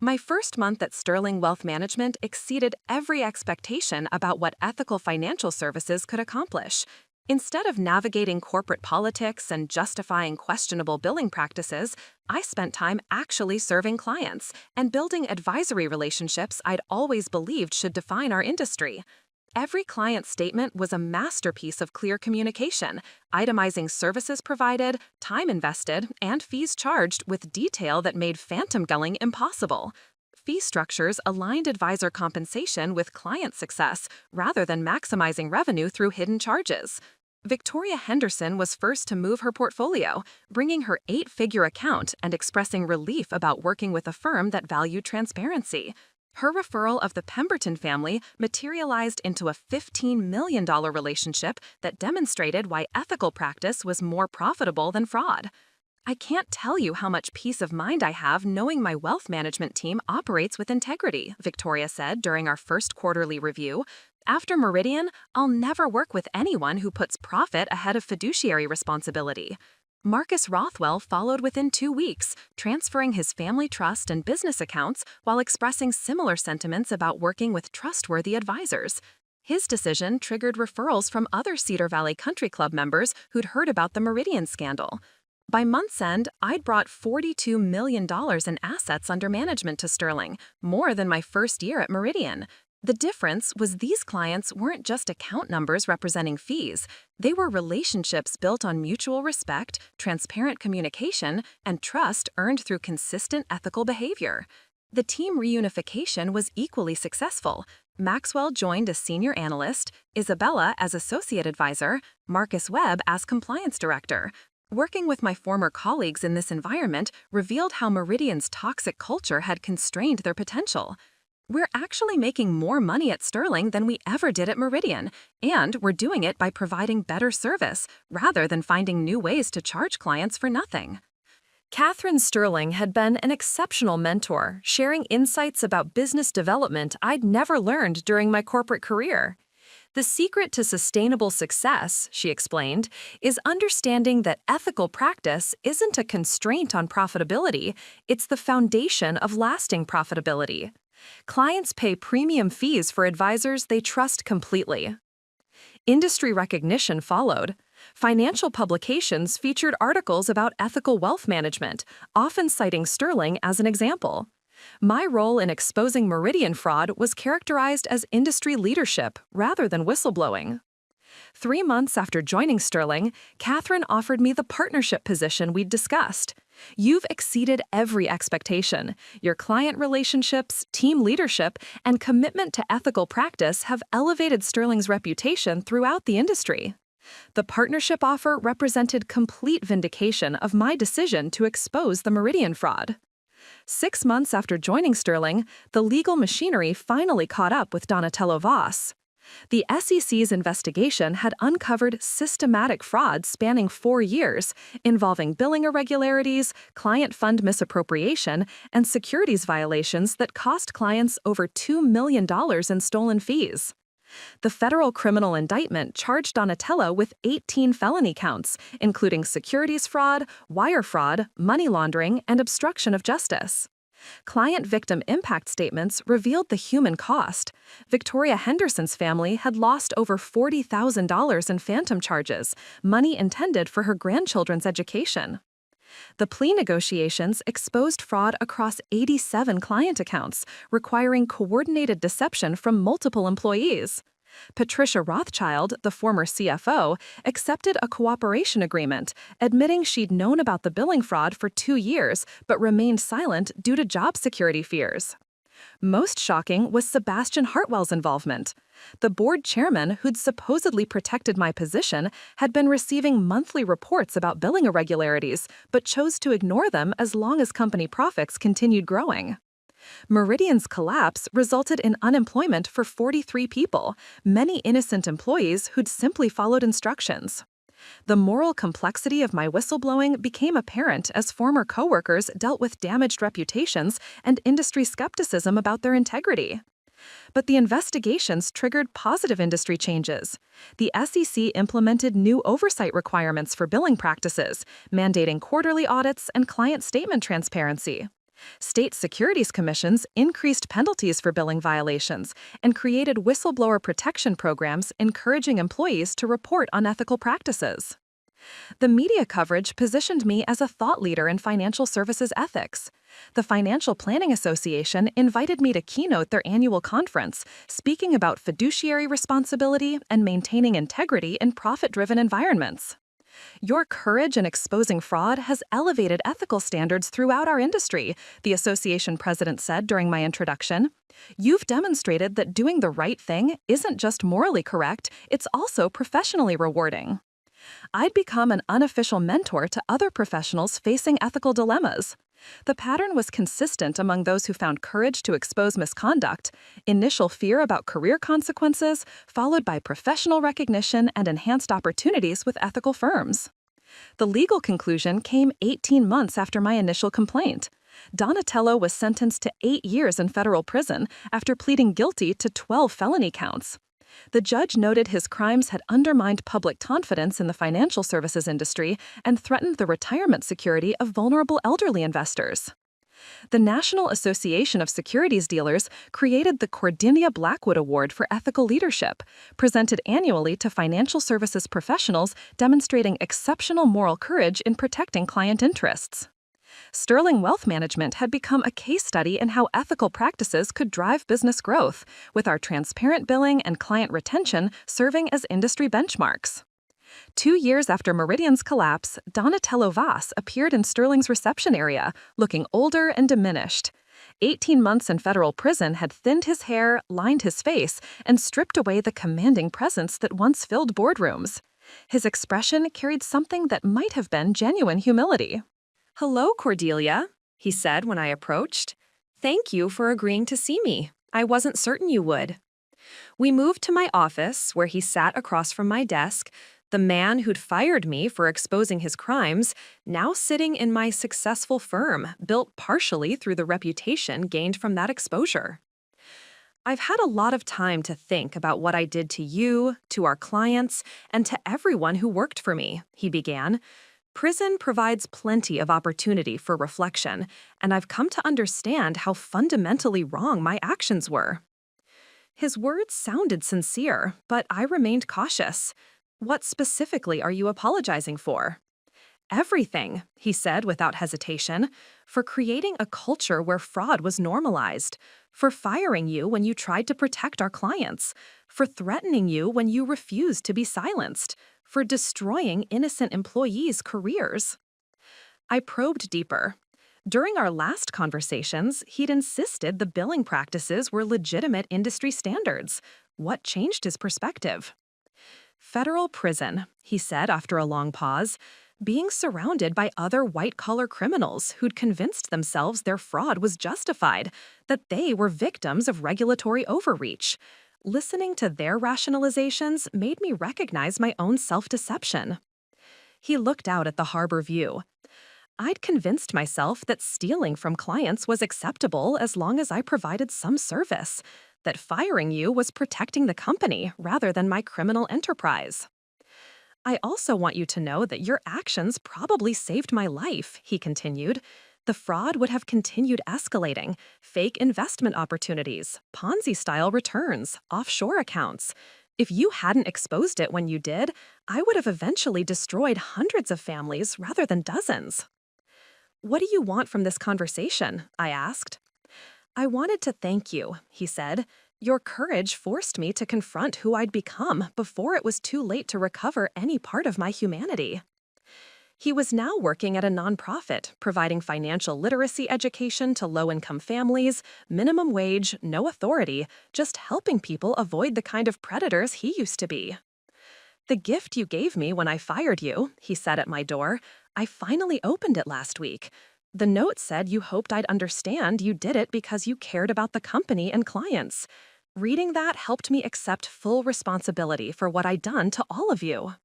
Speaker 1: My first month at Sterling Wealth Management exceeded every expectation about what ethical financial services could accomplish. Instead of navigating corporate politics and justifying questionable billing practices, I spent time actually serving clients and building advisory relationships I'd always believed should define our industry. Every client statement was a masterpiece of clear communication, itemizing services provided, time invested, and fees charged with detail that made phantom billing impossible. Fee structures aligned advisor compensation with client success rather than maximizing revenue through hidden charges. Victoria Henderson was first to move her portfolio, bringing her 8-figure account and expressing relief about working with a firm that valued transparency. Her referral of the Pemberton family materialized into a $15 million relationship that demonstrated why ethical practice was more profitable than fraud. "I can't tell you how much peace of mind I have knowing my wealth management team operates with integrity," Victoria said during our first quarterly review. "After Meridian, I'll never work with anyone who puts profit ahead of fiduciary responsibility." Marcus Rothwell followed within 2 weeks, transferring his family trust and business accounts while expressing similar sentiments about working with trustworthy advisors. His decision triggered referrals from other Cedar Valley Country Club members who'd heard about the Meridian scandal. By month's end, I'd brought $42 million in assets under management to Sterling, more than my first year at Meridian. The difference was these clients weren't just account numbers representing fees. They were relationships built on mutual respect, transparent communication, and trust earned through consistent ethical behavior. The team reunification was equally successful. Maxwell joined as senior analyst, Isabella as associate advisor, Marcus Webb as compliance director. Working with my former colleagues in this environment revealed how Meridian's toxic culture had constrained their potential. "We're actually making more money at Sterling than we ever did at Meridian, and we're doing it by providing better service, rather than finding new ways to charge clients for nothing."
Speaker 3: Catherine Sterling had been an exceptional mentor, sharing insights about business development I'd never learned during my corporate career. "The secret to sustainable success," she explained, "is understanding that ethical practice isn't a constraint on profitability, it's the foundation of lasting profitability. Clients pay premium fees for advisors they trust completely." Industry recognition followed. Financial publications featured articles about ethical wealth management, often citing Sterling as an example. My role in exposing Meridian fraud was characterized as industry leadership rather than whistleblowing. 3 months after joining Sterling, Catherine offered me the partnership position we'd discussed. "You've exceeded every expectation. Your client relationships, team leadership, and commitment to ethical practice have elevated Sterling's reputation throughout the industry." The partnership offer represented complete vindication of my decision to expose the Meridian fraud. 6 months after joining Sterling, the legal machinery finally caught up with Donatello Voss. The SEC's investigation had uncovered systematic fraud spanning 4 years, involving billing irregularities, client fund misappropriation, and securities violations that cost clients over $2 million in stolen fees. The federal criminal indictment charged Donatello with 18 felony counts, including securities fraud, wire fraud, money laundering, and obstruction of justice. Client victim impact statements revealed the human cost. Victoria Henderson's family had lost over $40,000 in phantom charges, money intended for her grandchildren's education. The plea negotiations exposed fraud across 87 client accounts, requiring coordinated deception from multiple employees. Patricia Rothschild, the former CFO, accepted a cooperation agreement, admitting she'd known about the billing fraud for 2 years but remained silent due to job security fears.
Speaker 1: Most shocking was Sebastian Hartwell's involvement. The board chairman, who'd supposedly protected my position, had been receiving monthly reports about billing irregularities, but chose to ignore them as long as company profits continued growing. Meridian's collapse resulted in unemployment for 43 people, many innocent employees who'd simply followed instructions. The moral complexity of my whistleblowing became apparent as former coworkers dealt with damaged reputations and industry skepticism about their integrity. But the investigations triggered positive industry changes. The SEC implemented new oversight requirements for billing practices, mandating quarterly audits and client statement transparency. State securities commissions increased penalties for billing violations and created whistleblower protection programs encouraging employees to report unethical practices. The media coverage positioned me as a thought leader in financial services ethics. The Financial Planning Association invited me to keynote their annual conference, speaking about fiduciary responsibility and maintaining integrity in profit-driven environments. Your courage in exposing fraud has elevated ethical standards throughout our industry, the association president said during my introduction. You've demonstrated that doing the right thing isn't just morally correct, it's also professionally rewarding. I'd become an unofficial mentor to other professionals facing ethical dilemmas. The pattern was consistent among those who found courage to expose misconduct: initial fear about career consequences, followed by professional recognition and enhanced opportunities with ethical firms. The legal conclusion came 18 months after my initial complaint. Donatello was sentenced to 8 years in federal prison after pleading guilty to 12 felony counts. The judge noted his crimes had undermined public confidence in the financial services industry and threatened the retirement security of vulnerable elderly investors. The National Association of Securities Dealers created the Cordinia Blackwood Award for Ethical Leadership, presented annually to financial services professionals demonstrating exceptional moral courage in protecting client interests. Sterling Wealth Management had become a case study in how ethical practices could drive business growth, with our transparent billing and client retention serving as industry benchmarks. 2 years after Meridian's collapse, Donatello Vaz appeared in Sterling's reception area, looking older and diminished. 18 months in federal prison had thinned his hair, lined his face, and stripped away the commanding presence that once filled boardrooms. His expression carried something that might have been genuine humility.
Speaker 2: "Hello, Cordelia," he said when I approached. "Thank you for agreeing to see me. I wasn't certain you would." We moved to my office, where he sat across from my desk, the man who'd fired me for exposing his crimes, now sitting in my successful firm, built partially through the reputation gained from that exposure. "I've had a lot of time to think about what I did to you, to our clients, and to everyone who worked for me," he began. "Prison provides plenty of opportunity for reflection, and I've come to understand how fundamentally wrong my actions were." His words sounded sincere, but I remained cautious. "What specifically are you apologizing for?" "Everything," he said without hesitation, "for creating a culture where fraud was normalized, for firing you when you tried to protect our clients, for threatening you when you refused to be silenced, for destroying innocent employees' careers." I probed deeper. During our last conversations, he'd insisted the billing practices were legitimate industry standards. What changed his perspective? "Federal prison," he said after a long pause, "being surrounded by other white-collar criminals who'd convinced themselves their fraud was justified, that they were victims of regulatory overreach. Listening to their rationalizations made me recognize my own self-deception." He looked out at the harbor view. "I'd convinced myself that stealing from clients was acceptable as long as I provided some service, that firing you was protecting the company rather than my criminal enterprise. I also want you to know that your actions probably saved my life," he continued. "The fraud would have continued escalating: fake investment opportunities, Ponzi-style returns, offshore accounts. If you hadn't exposed it when you did, I would have eventually destroyed hundreds of families rather than dozens." "What do you want from this conversation?" I asked. "I wanted to thank you," he said. "Your courage forced me to confront who I'd become before it was too late to recover any part of my humanity."
Speaker 1: He was now working at a nonprofit, providing financial literacy education to low-income families, minimum wage, no authority, just helping people avoid the kind of predators he used to be. "The gift you gave me when I fired you," he said at my door, "I finally opened it last week. The note said you hoped I'd understand you did it because you cared about the company and clients. Reading that helped me accept full responsibility for what I'd done to all of you."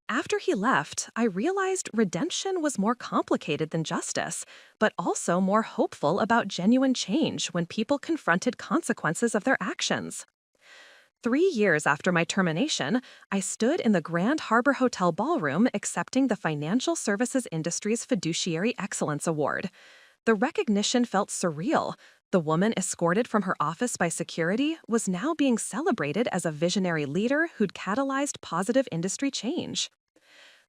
Speaker 1: After he left, I realized redemption was more complicated than justice, but also more hopeful about genuine change when people confronted consequences of their actions. 3 years after my termination, I stood in the Grand Harbor Hotel ballroom accepting the financial services industry's Fiduciary Excellence Award. The recognition felt surreal. The woman escorted from her office by security was now being celebrated as a visionary leader who'd catalyzed positive industry change.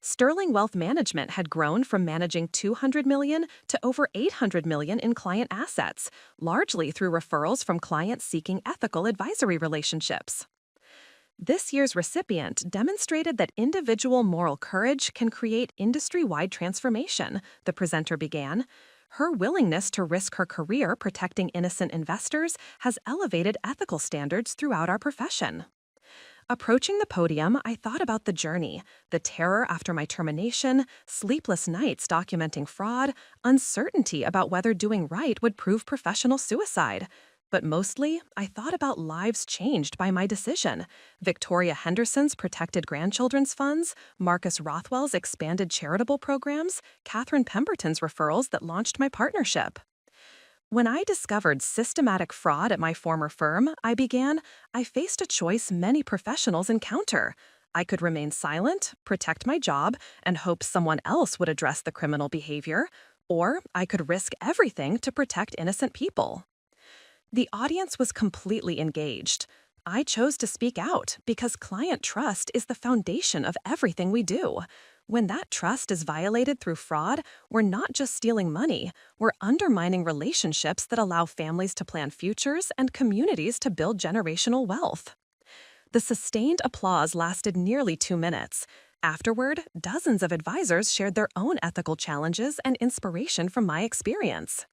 Speaker 1: Sterling Wealth Management had grown from managing $200 million to over $800 million in client assets, largely through referrals from clients seeking ethical advisory relationships. This year's recipient demonstrated that individual moral courage can create industry-wide transformation, the presenter began. Her willingness to risk her career protecting innocent investors has elevated ethical standards throughout our profession. Approaching the podium, I thought about the journey, the terror after my termination, sleepless nights documenting fraud, uncertainty about whether doing right would prove professional suicide. But mostly, I thought about lives changed by my decision. Victoria Henderson's protected grandchildren's funds, Marcus Rothwell's expanded charitable programs, Catherine Pemberton's referrals that launched my partnership. When I discovered systematic fraud at my former firm, I faced a choice many professionals encounter. I could remain silent, protect my job, and hope someone else would address the criminal behavior, or I could risk everything to protect innocent people. The audience was completely engaged. I chose to speak out because client trust is the foundation of everything we do. When that trust is violated through fraud, we're not just stealing money, we're undermining relationships that allow families to plan futures and communities to build generational wealth. The sustained applause lasted nearly 2 minutes. Afterward, dozens of advisors shared their own ethical challenges and inspiration from my experience.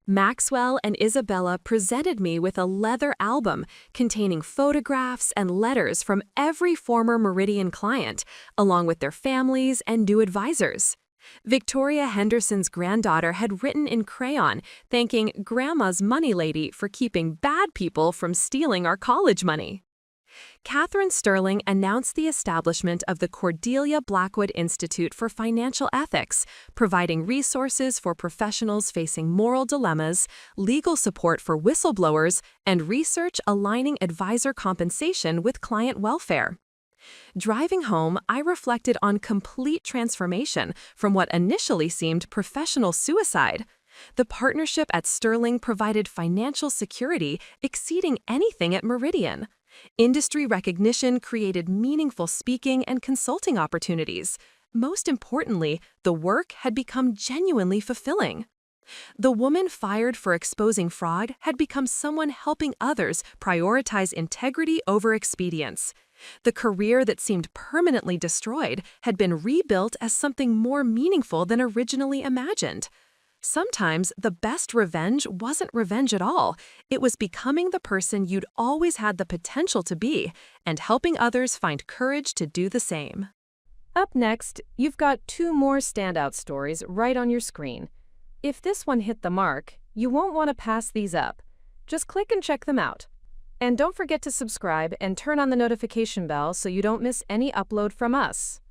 Speaker 1: Maxwell and Isabella presented me with a leather album containing photographs and letters from every former Meridian client, along with their families and new advisors. Victoria Henderson's granddaughter had written in crayon, thanking Grandma's money lady for keeping bad people from stealing our college money. Catherine Sterling announced the establishment of the Cordelia Blackwood Institute for Financial Ethics, providing resources for professionals facing moral dilemmas, legal support for whistleblowers, and research aligning advisor compensation with client welfare. Driving home, I reflected on complete transformation from what initially seemed professional suicide. The partnership at Sterling provided financial security exceeding anything at Meridian. Industry recognition created meaningful speaking and consulting opportunities. Most importantly, the work had become genuinely fulfilling. The woman fired for exposing fraud had become someone helping others prioritize integrity over expedience. The career that seemed permanently destroyed had been rebuilt as something more meaningful than originally imagined. Sometimes the best revenge wasn't revenge at all. It was becoming the person you'd always had the potential to be and helping others find courage to do the same.
Speaker 2: Up next, you've got 2 more standout stories right on your screen. If this one hit the mark, you won't want to pass these up. Just click and check them out. And don't forget to subscribe and turn on the notification bell so you don't miss any upload from us.